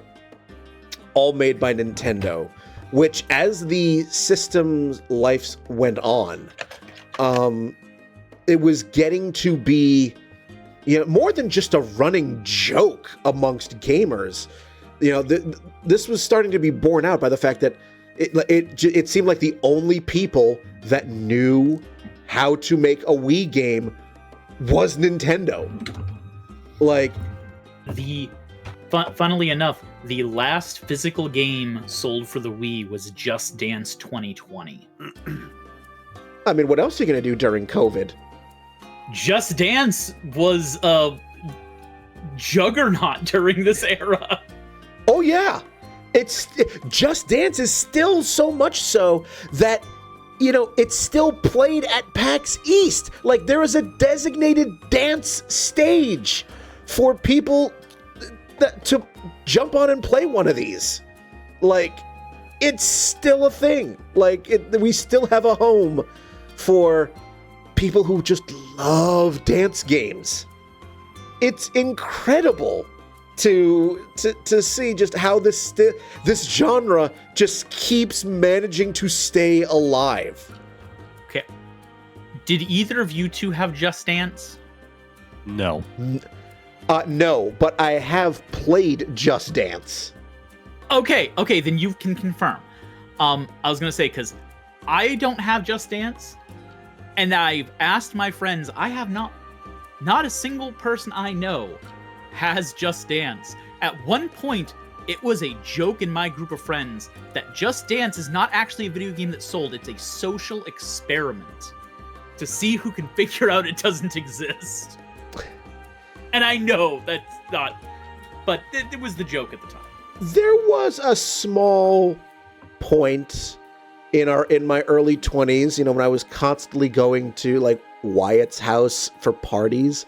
[SPEAKER 1] all made by Nintendo, which as the system's life went on, it was getting to be more than just a running joke amongst gamers. This was starting to be borne out by the fact that It seemed like the only people that knew how to make a Wii game was Nintendo. Like,
[SPEAKER 2] funnily enough, the last physical game sold for the Wii was Just Dance 2020.
[SPEAKER 1] I mean, what else are you gonna do during COVID?
[SPEAKER 2] Just Dance was a juggernaut during this era.
[SPEAKER 1] Oh yeah, Just Dance is still so much so that, you know, it's still played at PAX East. Like, there is a designated dance stage for people to jump on and play one of these. Like, it's still a thing. Like, we still have a home for people who just love dance games. It's incredible to see just how this genre just keeps managing to stay alive.
[SPEAKER 2] Okay. Did either of you two have Just Dance?
[SPEAKER 3] No.
[SPEAKER 1] No, but I have played Just Dance.
[SPEAKER 2] Okay, then you can confirm. I was gonna say, because I don't have Just Dance, and I've asked my friends, I have not a single person I know has Just Dance. At one point, it was a joke in my group of friends that Just Dance is not actually a video game that sold, it's a social experiment to see who can figure out it doesn't exist. And I know that's not, but it was the joke at the time.
[SPEAKER 1] There was a small point in my early 20s, you know, when I was constantly going to like Wyatt's house for parties,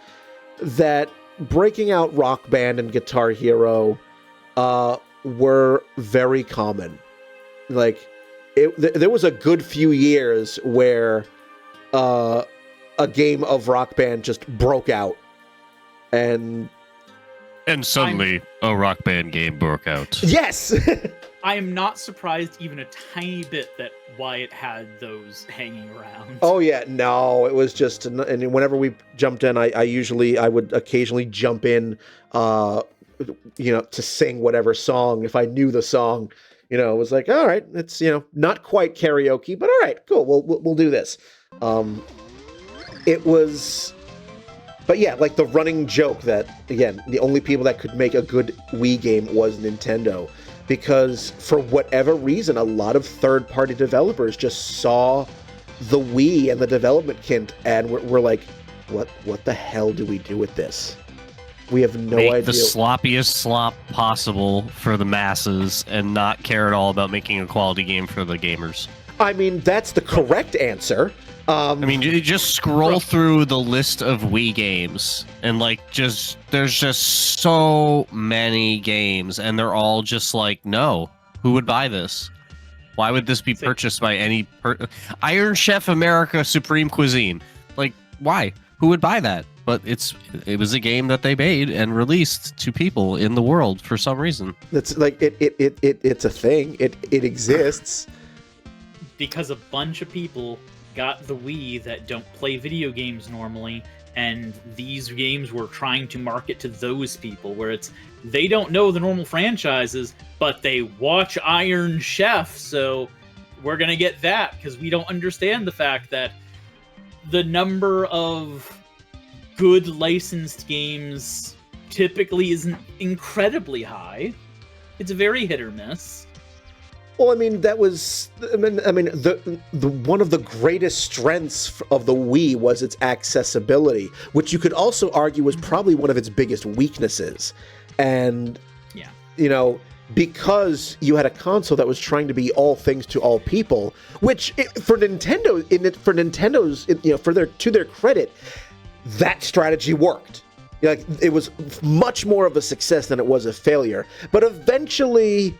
[SPEAKER 1] that breaking out Rock Band and Guitar Hero were very common. Like, there was a good few years where a game of Rock Band just broke out. And
[SPEAKER 3] suddenly a Rock Band game broke out.
[SPEAKER 1] Yes!
[SPEAKER 2] I am not surprised even a tiny bit that Wyatt had those hanging around.
[SPEAKER 1] Oh yeah, no, it was just, and whenever we jumped in, I would occasionally jump in, you know, to sing whatever song if I knew the song. You know, it was like, all right, it's, you know, not quite karaoke, but all right, cool, we'll do this. It was. But yeah, like the running joke that, again, the only people that could make a good Wii game was Nintendo. Because for whatever reason, a lot of third-party developers just saw the Wii and the development kit and we're like, what the hell do we do with this? We have no idea.
[SPEAKER 3] Make the sloppiest slop possible for the masses and not care at all about making a quality game for the gamers.
[SPEAKER 1] I mean, that's the correct answer.
[SPEAKER 3] I mean, you just scroll through the list of Wii games, and like, there's just so many games, and they're all just like, no, who would buy this? Why would this be purchased by any Iron Chef America Supreme Cuisine? Like, why? Who would buy that? But it was a game that they made and released to people in the world for some reason.
[SPEAKER 1] That's like it's a thing. It exists
[SPEAKER 2] because a bunch of people got the Wii that don't play video games normally, and these games were trying to market to those people, where they don't know the normal franchises, but they watch Iron Chef, so we're gonna get that, because we don't understand the fact that the number of good licensed games typically isn't incredibly high. It's very hit or miss.
[SPEAKER 1] Well, I mean, that was, I mean, the one of the greatest strengths of the Wii was its accessibility, which you could also argue was probably one of its biggest weaknesses. And,
[SPEAKER 2] yeah,
[SPEAKER 1] you know, because you had a console that was trying to be all things to all people, which for Nintendo's, you know, to their credit, that strategy worked. Like, it was much more of a success than it was a failure. But eventually,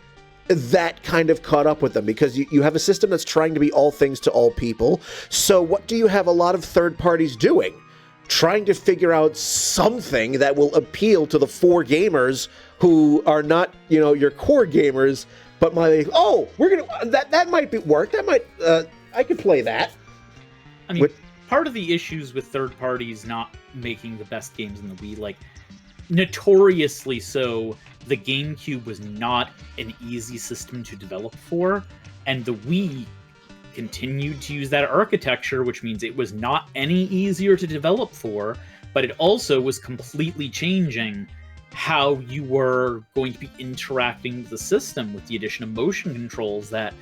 [SPEAKER 1] that kind of caught up with them, because you have a system that's trying to be all things to all people. So what do you have a lot of third parties doing? Trying to figure out something that will appeal to the 4 gamers who are not, you know, your core gamers, but that might work. That might, I could play that.
[SPEAKER 2] I mean, part of the issues with third parties not making the best games in the Wii, like, notoriously so, the GameCube was not an easy system to develop for, And the Wii continued to use that architecture, which means it was not any easier to develop for, but it also was completely changing how you were going to be interacting with the system with the addition of motion controls that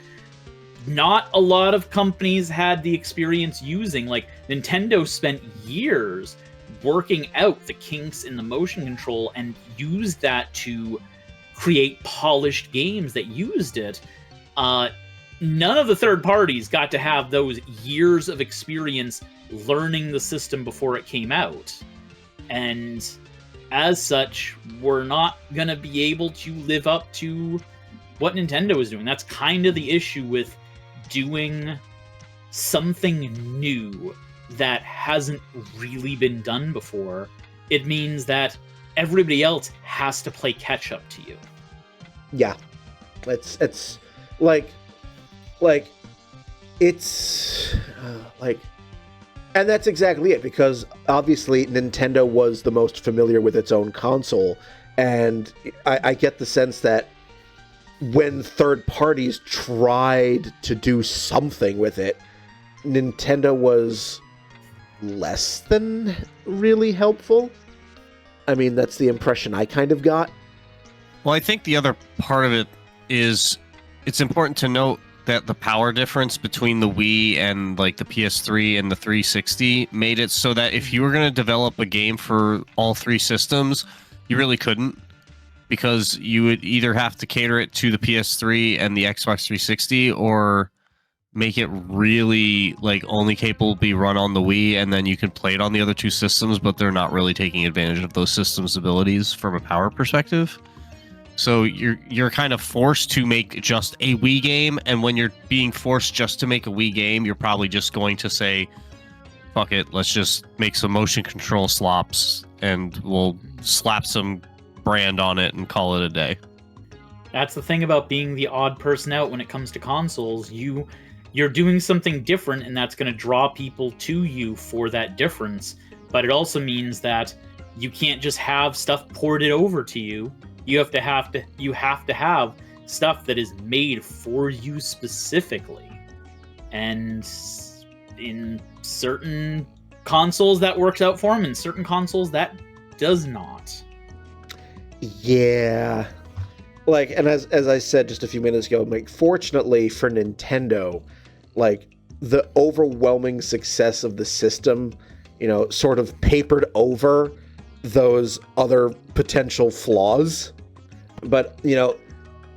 [SPEAKER 2] not a lot of companies had the experience using. Like, Nintendo spent years working out the kinks in the motion control and used that to create polished games that used it. None of the third parties got to have those years of experience learning the system before it came out. And as such, we're not going to be able to live up to what Nintendo is doing. That's kind of the issue with doing something new that hasn't really been done before. It means that everybody else has to play catch up to you.
[SPEAKER 1] Yeah. It's like it's like, and that's exactly it, because obviously Nintendo was the most familiar with its own console, and I get the sense that when third parties tried to do something with it, Nintendo was less than really helpful. I mean, that's the impression I kind of got.
[SPEAKER 3] Well, I think the other part of it is it's important to note that the power difference between the Wii and like the PS3 and the 360 made it so that if you were going to develop a game for all three systems, you really couldn't, because you would either have to cater it to the PS3 and the Xbox 360, or make it really like only capable to be run on the Wii, and then you can play it on the other two systems, but they're not really taking advantage of those systems' abilities from a power perspective. So you're kind of forced to make just a Wii game, and when you're being forced just to make a Wii game, you're probably just going to say, fuck it, let's just make some motion control slops, and we'll slap some brand on it and call it a day.
[SPEAKER 2] That's the thing about being the odd person out when it comes to consoles. You're doing something different, and that's going to draw people to you for that difference. But it also means that you can't just have stuff ported over to you. You have to have stuff that is made for you specifically. And in certain consoles that works out for them, in certain consoles that does not.
[SPEAKER 1] Yeah. Like, and as I said just a few minutes ago, like, fortunately for Nintendo, like, the overwhelming success of the system, you know, sort of papered over those other potential flaws. But, you know,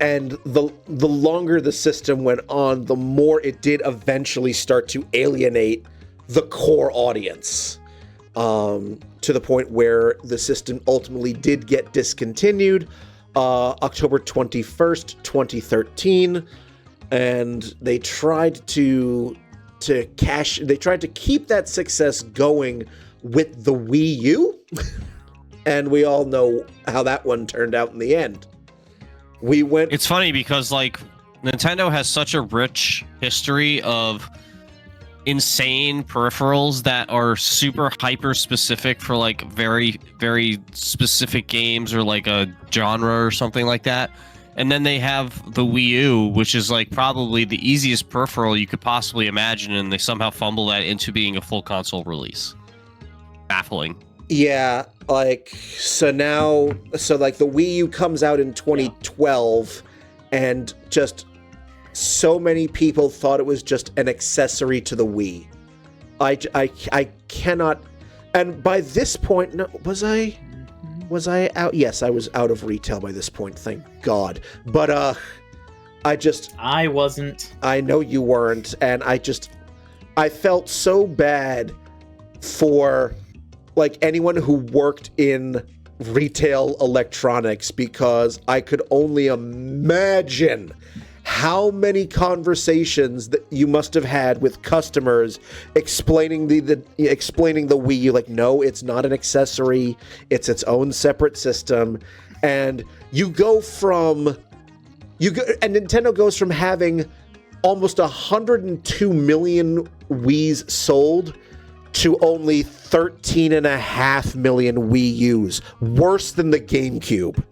[SPEAKER 1] and the longer the system went on, the more it did eventually start to alienate the core audience, to the point where the system ultimately did get discontinued October 21st, 2013, and they tried to keep that success going with the Wii U. And we all know how that one turned out in the end. It's
[SPEAKER 3] funny because, like, Nintendo has such a rich history of insane peripherals that are super hyper specific for like very, very specific games or like a genre or something like that. And then they have the Wii U, which is like probably the easiest peripheral you could possibly imagine, and they somehow fumble that into being a full console release. Baffling.
[SPEAKER 1] Yeah, like, so like the Wii U comes out in 2012, and just so many people thought it was just an accessory to the Wii. I cannot, and by this point, no, was I out? Yes, I was out of retail by this point, thank God. But I
[SPEAKER 2] wasn't.
[SPEAKER 1] I know you weren't, and I felt so bad for like anyone who worked in retail electronics, because I could only imagine how many conversations that you must have had with customers explaining the Wii U, like, no, it's not an accessory, it's its own separate system. And and Nintendo goes from having almost 102 million Wiis sold to only 13.5 million Wii U's. Worse than the GameCube.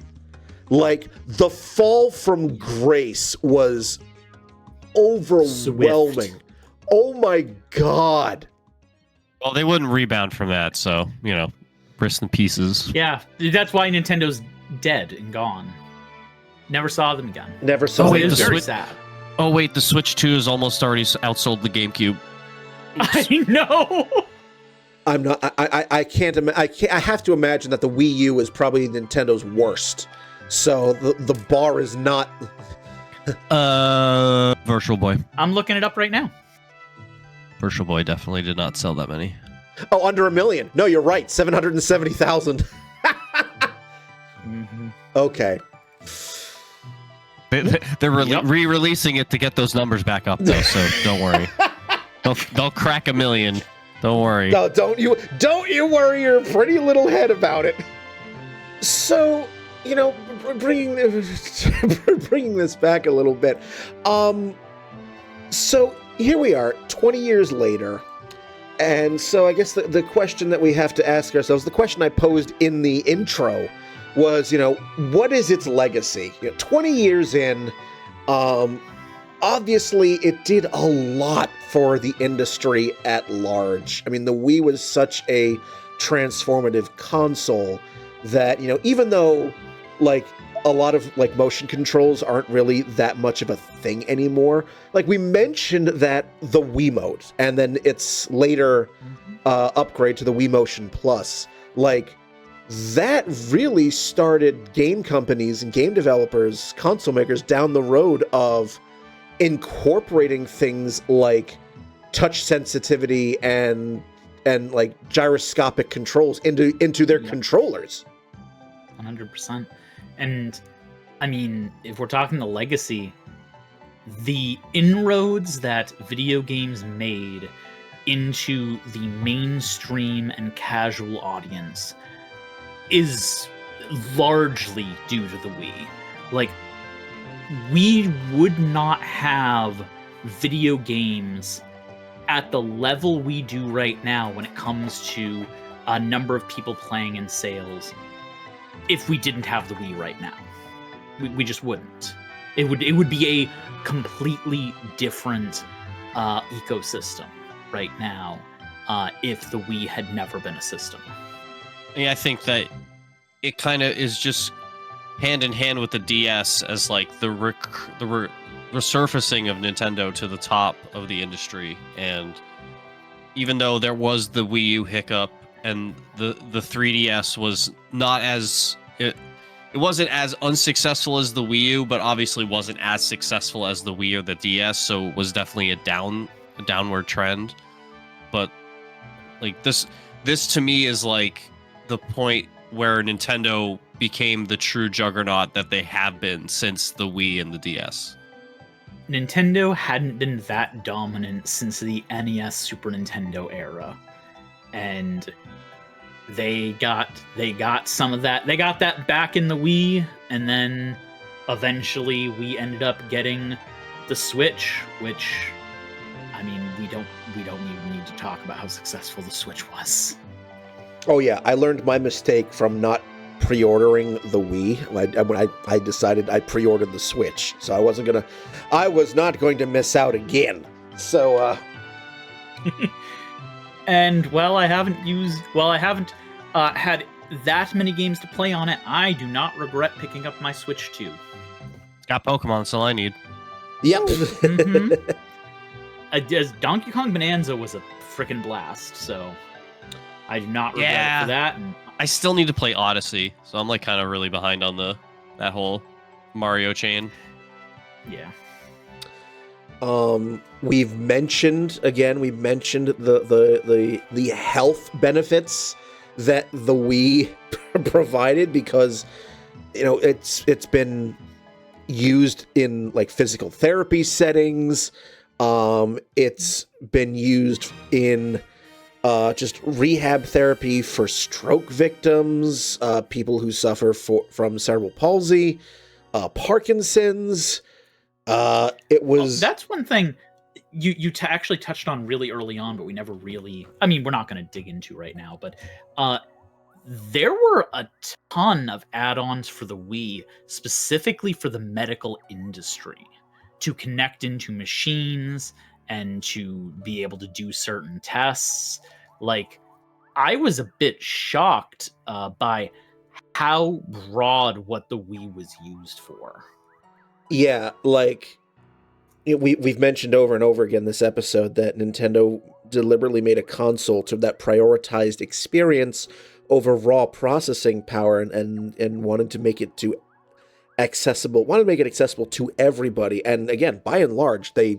[SPEAKER 1] Like, the fall from grace was overwhelming.
[SPEAKER 2] Swift.
[SPEAKER 1] Oh my god.
[SPEAKER 3] Well, they wouldn't rebound from that, so, rest in pieces.
[SPEAKER 2] Yeah, that's why Nintendo's dead and gone. Never saw them again.
[SPEAKER 1] Never saw
[SPEAKER 3] Oh,
[SPEAKER 1] it.
[SPEAKER 3] wait,
[SPEAKER 2] It was
[SPEAKER 3] the
[SPEAKER 2] very
[SPEAKER 3] Switch-
[SPEAKER 2] sad.
[SPEAKER 3] Oh, wait, the Switch 2 has almost already outsold the GameCube.
[SPEAKER 2] I know.
[SPEAKER 1] I'm not. I can't. I have to imagine that the Wii U is probably Nintendo's worst. So the bar is not.
[SPEAKER 3] Virtual Boy.
[SPEAKER 2] I'm looking it up right now.
[SPEAKER 3] Virtual Boy definitely did not sell that many.
[SPEAKER 1] Oh, under 1 million. No, you're right. 770,000.
[SPEAKER 2] Mm-hmm.
[SPEAKER 1] Okay.
[SPEAKER 3] They're
[SPEAKER 2] Yep.
[SPEAKER 3] re-releasing it to get those numbers back up, though. So don't worry. They'll crack 1 million. Don't worry.
[SPEAKER 1] No, don't you worry your pretty little head about it. So, bringing this back a little bit. So here we are, 20 years later. And so I guess the question that we have to ask ourselves, the question I posed in the intro was, what is its legacy? 20 years in, obviously it did a lot for the industry at large. I mean, the Wii was such a transformative console that, even though, a lot of, motion controls aren't really that much of a thing anymore. We mentioned that the Wiimote, and then its later upgrade to the Wii Motion Plus, that really started game companies and game developers, console makers down the road of incorporating things like touch sensitivity and gyroscopic controls into their controllers.
[SPEAKER 2] 100%. And I mean, if we're talking the legacy, the inroads that video games made into the mainstream and casual audience is largely due to the Wii. We would not have video games at the level we do right now when it comes to a number of people playing in sales if we didn't have the Wii right now. We just wouldn't. It would be a completely different ecosystem right now if the Wii had never been a system.
[SPEAKER 3] Yeah, I think that it kind of is just hand in hand with the DS as the resurfacing of Nintendo to the top of the industry. And even though there was the Wii U hiccup and the 3DS was not as it wasn't as unsuccessful as the Wii U, but obviously wasn't as successful as the Wii or the DS, so it was definitely a downward trend. But this to me is the point where Nintendo became the true juggernaut that they have been since the Wii and the DS.
[SPEAKER 2] Nintendo hadn't been that dominant since the NES Super Nintendo era. And they got some of that. They got that back in the Wii, and then eventually we ended up getting the Switch, which, I mean, we don't even need to talk about how successful the Switch was.
[SPEAKER 1] Oh yeah, I learned my mistake from not pre-ordering the Wii. When I decided I pre-ordered the Switch, so I was not going to miss out again. So
[SPEAKER 2] and I haven't had that many games to play on it, I do not regret picking up my Switch 2.
[SPEAKER 3] It's got Pokemon, that's all I need.
[SPEAKER 1] Yep.
[SPEAKER 2] Mhm. As Donkey Kong Bonanza was a freaking blast, so I do not regret it for that. And
[SPEAKER 3] I still need to play Odyssey, so I'm kind of really behind on that whole Mario chain.
[SPEAKER 2] yeah.
[SPEAKER 1] We've mentioned the health benefits that the Wii provided, because it's been used in physical therapy settings. It's been used in just rehab therapy for stroke victims, people who suffer from cerebral palsy, Parkinson's.
[SPEAKER 2] That's one thing you actually touched on really early on, but we never really. I mean, we're not going to dig into right now, but there were a ton of add-ons for the Wii, specifically for the medical industry. to connect into machines and to be able to do certain tests. Like, I was a bit shocked by how broad what the Wii was used for.
[SPEAKER 1] Yeah, like we've mentioned over and over again this episode that Nintendo deliberately made a console that prioritized experience over raw processing power and wanted to make it accessible to everybody. And again, by and large, they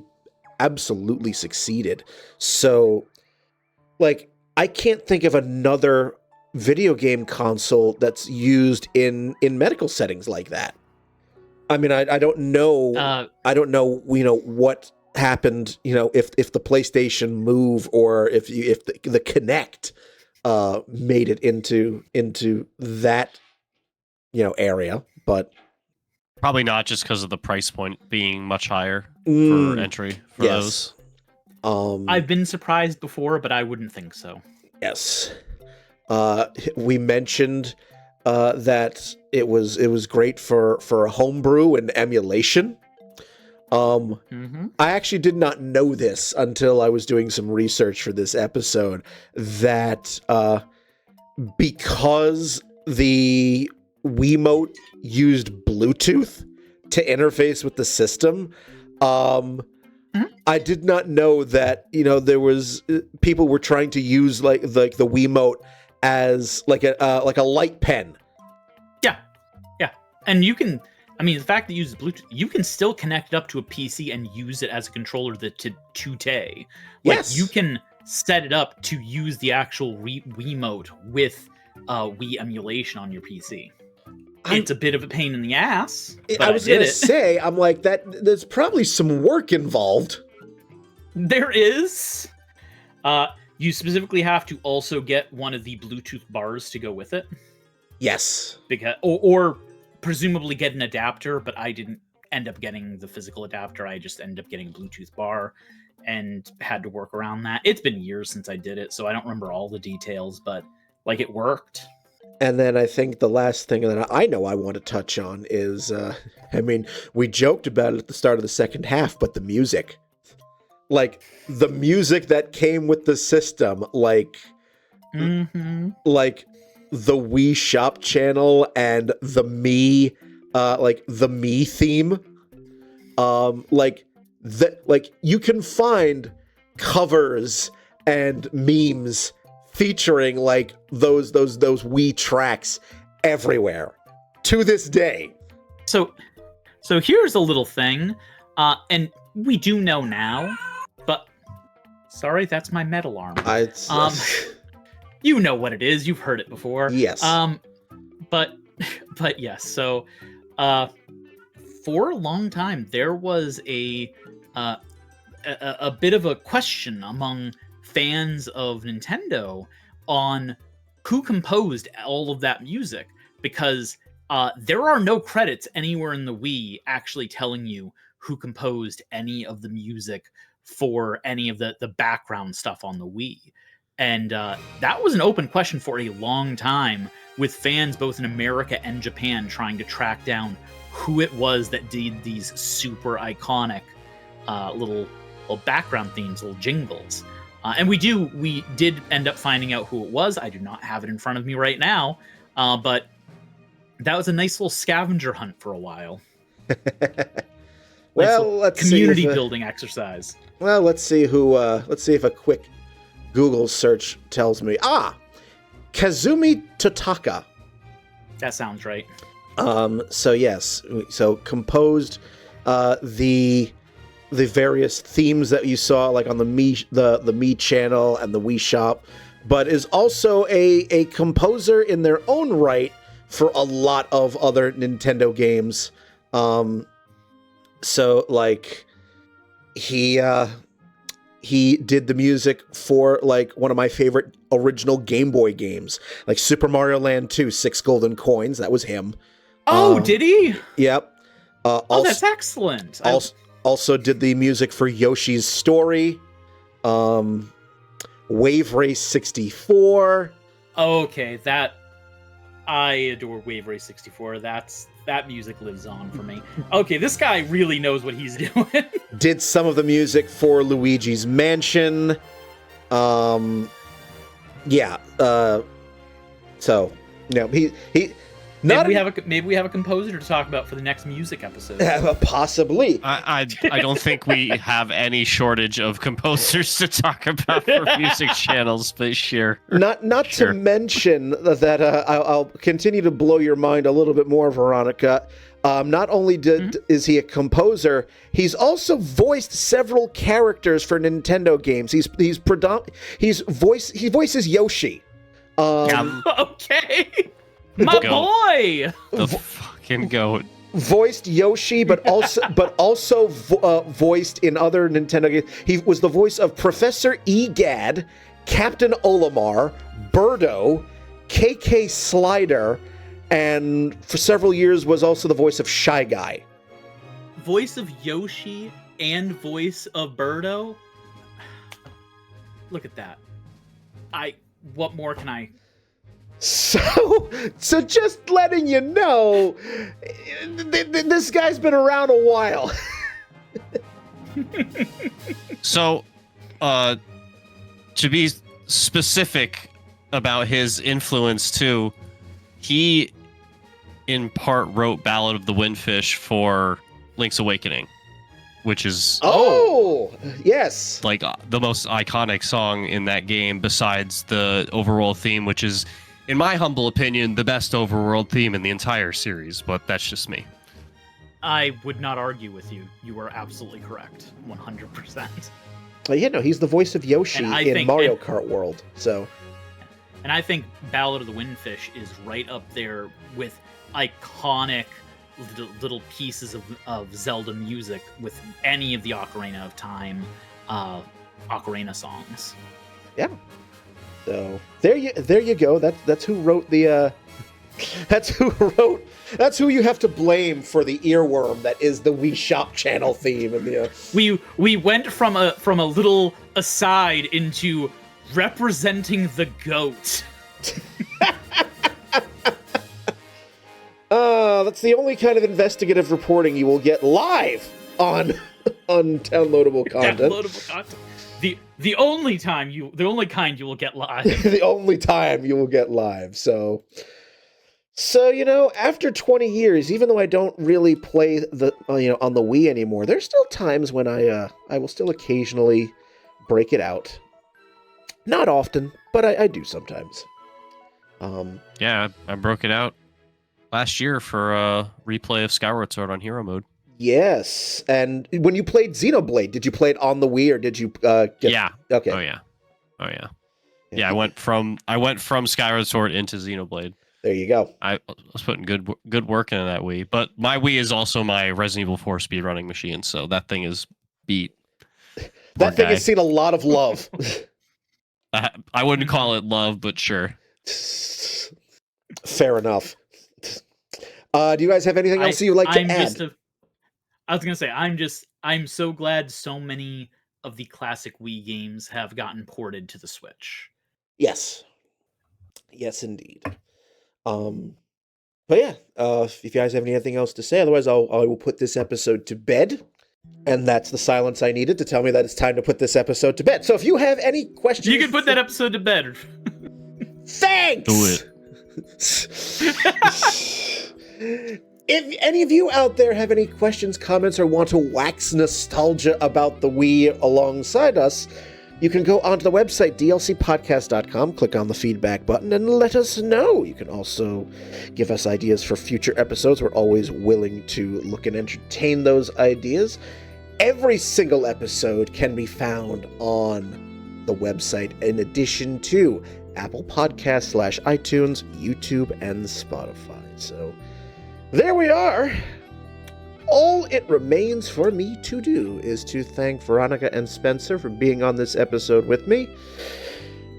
[SPEAKER 1] absolutely succeeded. So, like, I can't think of another video game console that's used in medical settings like that. I mean, I don't know. I don't know. What happened. If the PlayStation Move or if the Kinect made it into that area, but
[SPEAKER 3] Probably not, just because of the price point being much higher for entry for those.
[SPEAKER 2] I've been surprised before, but I wouldn't think so.
[SPEAKER 1] Yes. We mentioned that it was great for homebrew and emulation. I actually did not know this until I was doing some research for this episode, that because the Wiimote used Bluetooth to interface with the system, I did not know that there was people were trying to use like the Wiimote as like a light pen.
[SPEAKER 2] Yeah, and you can. I mean, the fact that it uses Bluetooth, you can still connect it up to a PC and use it as a controller to Tay. Like,
[SPEAKER 1] Yes,
[SPEAKER 2] you can set it up to use the actual Wiimote with Wii emulation on your PC. It's a bit of a pain in the ass. But
[SPEAKER 1] I was going to say, I'm like, there's probably some work involved.
[SPEAKER 2] There is. You specifically have to also get one of the Bluetooth bars to go with it.
[SPEAKER 1] Yes.
[SPEAKER 2] Because, or presumably get an adapter, but I didn't end up getting the physical adapter. I just ended up getting a Bluetooth bar and had to work around that. It's been years since I did it, so I don't remember all the details, but like, it worked.
[SPEAKER 1] And then I think the last thing that I know I want to touch on is, I mean, we joked about it at the start of the second half, but the music. Like, the music that came with the system, like the Wii Shop channel and the Me, the Me theme. You can find covers and memes featuring like those Wii tracks everywhere to this day.
[SPEAKER 2] So here's a little thing, and we do know now, but sorry, that's my med alarm. You know what it is. You've heard it before.
[SPEAKER 1] Yes.
[SPEAKER 2] But yes. So, for a long time, there was a bit of a question among fans of Nintendo on who composed all of that music, because there are no credits anywhere in the Wii actually telling you who composed any of the music for any of the background stuff on the Wii. And that was an open question for a long time, with fans both in America and Japan trying to track down who it was that did these super iconic little background themes, little jingles. And we did end up finding out who it was. I do not have it in front of me right now, but that was a nice little scavenger hunt for a while.
[SPEAKER 1] Well, let's
[SPEAKER 2] community building exercise.
[SPEAKER 1] Well, let's see if a quick Google search tells me. Kazumi Totaka.
[SPEAKER 2] That sounds right.
[SPEAKER 1] So yes, composed the various themes that you saw, like on the Me channel and the Wii Shop, but is also a composer in their own right for a lot of other Nintendo games. So like he did the music for like one of my favorite original Game Boy games, like Super Mario Land 2, 6 Golden Coins. That was him.
[SPEAKER 2] Oh, did he?
[SPEAKER 1] Yep.
[SPEAKER 2] That's excellent.
[SPEAKER 1] Also did the music for Yoshi's Story, Wave Race 64.
[SPEAKER 2] Okay, I adore Wave Race 64. That's That music lives on for me. Okay, this guy really knows what he's doing.
[SPEAKER 1] Did some of the music for Luigi's Mansion. Yeah. So, he
[SPEAKER 2] Maybe we have a composer to talk about for the next music episode.
[SPEAKER 1] Possibly.
[SPEAKER 3] I don't think we have any shortage of composers to talk about for music channels, but sure.
[SPEAKER 1] Not
[SPEAKER 3] Sure.
[SPEAKER 1] to mention that I'll continue to blow your mind a little bit more, Veronica. Not only is he a composer, he's also voiced several characters for Nintendo games. He voices Yoshi.
[SPEAKER 2] Okay. My boy!
[SPEAKER 3] The fucking goat.
[SPEAKER 1] Voiced Yoshi, but also voiced in other Nintendo games. He was the voice of Professor Egad, Captain Olimar, Birdo, KK Slider, and for several years was also the voice of Shy Guy.
[SPEAKER 2] Voice of Yoshi and voice of Birdo? Look at that. What more can I...
[SPEAKER 1] So just letting you know, this guy's been around a while.
[SPEAKER 3] So, to be specific about his influence too, he in part wrote Ballad of the Windfish for Link's Awakening, which is
[SPEAKER 1] yes,
[SPEAKER 3] like the most iconic song in that game besides the overworld theme, which is, in my humble opinion, the best overworld theme in the entire series, but that's just me.
[SPEAKER 2] I would not argue with you. You are absolutely correct. 100%.
[SPEAKER 1] He's the voice of Yoshi in Mario Kart World, so...
[SPEAKER 2] And I think Ballad of the Windfish is right up there with iconic little pieces of Zelda music with any of the Ocarina of Time Ocarina songs.
[SPEAKER 1] Yeah. So there you go. That's who wrote the that's who you have to blame for the earworm that is the Wii Shop Channel theme. And
[SPEAKER 2] we went from a little aside into representing the goat.
[SPEAKER 1] That's the only kind of investigative reporting you will get live on downloadable content.
[SPEAKER 2] Downloadable content. The only kind you will get live.
[SPEAKER 1] The only time you will get live. So after 20 years, even though I don't really play the on the Wii anymore, there's still times when I will still occasionally break it out. Not often, but I do sometimes.
[SPEAKER 3] Yeah, I broke it out last year for a replay of Skyward Sword on Hero Mode.
[SPEAKER 1] Yes, and when you played Xenoblade, did you play it on the Wii or did you get...
[SPEAKER 3] Yeah.
[SPEAKER 1] Okay.
[SPEAKER 3] Oh yeah. Yeah, I went from Skyward Sword into Xenoblade.
[SPEAKER 1] There you go.
[SPEAKER 3] I was putting good work into that Wii, but my Wii is also my Resident Evil 4 speedrunning machine, so that thing is beat.
[SPEAKER 1] That thing has seen a lot of love.
[SPEAKER 3] I wouldn't call it love, but sure.
[SPEAKER 1] Fair enough. Do you guys have anything else you would like to add?
[SPEAKER 2] I was gonna say, I'm so glad so many of the classic Wii games have gotten ported to the Switch.
[SPEAKER 1] Yes, indeed. But yeah, if you guys have anything else to say, otherwise I will put this episode to bed. And that's the silence I needed to tell me that it's time to put this episode to bed. So if you have any questions...
[SPEAKER 2] You can put that episode to bed.
[SPEAKER 1] Thanks!
[SPEAKER 3] Do it.
[SPEAKER 1] If any of you out there have any questions, comments, or want to wax nostalgia about the Wii alongside us, you can go onto the website, dlcpodcast.com, click on the feedback button, and let us know. You can also give us ideas for future episodes. We're always willing to look and entertain those ideas. Every single episode can be found on the website, in addition to Apple Podcasts / iTunes, YouTube, and Spotify. So there we are. All it remains for me to do is to thank Veronica and Spencer for being on this episode with me.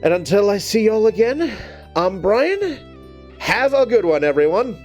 [SPEAKER 1] And until I see y'all again, I'm Brian. Have a good one, everyone.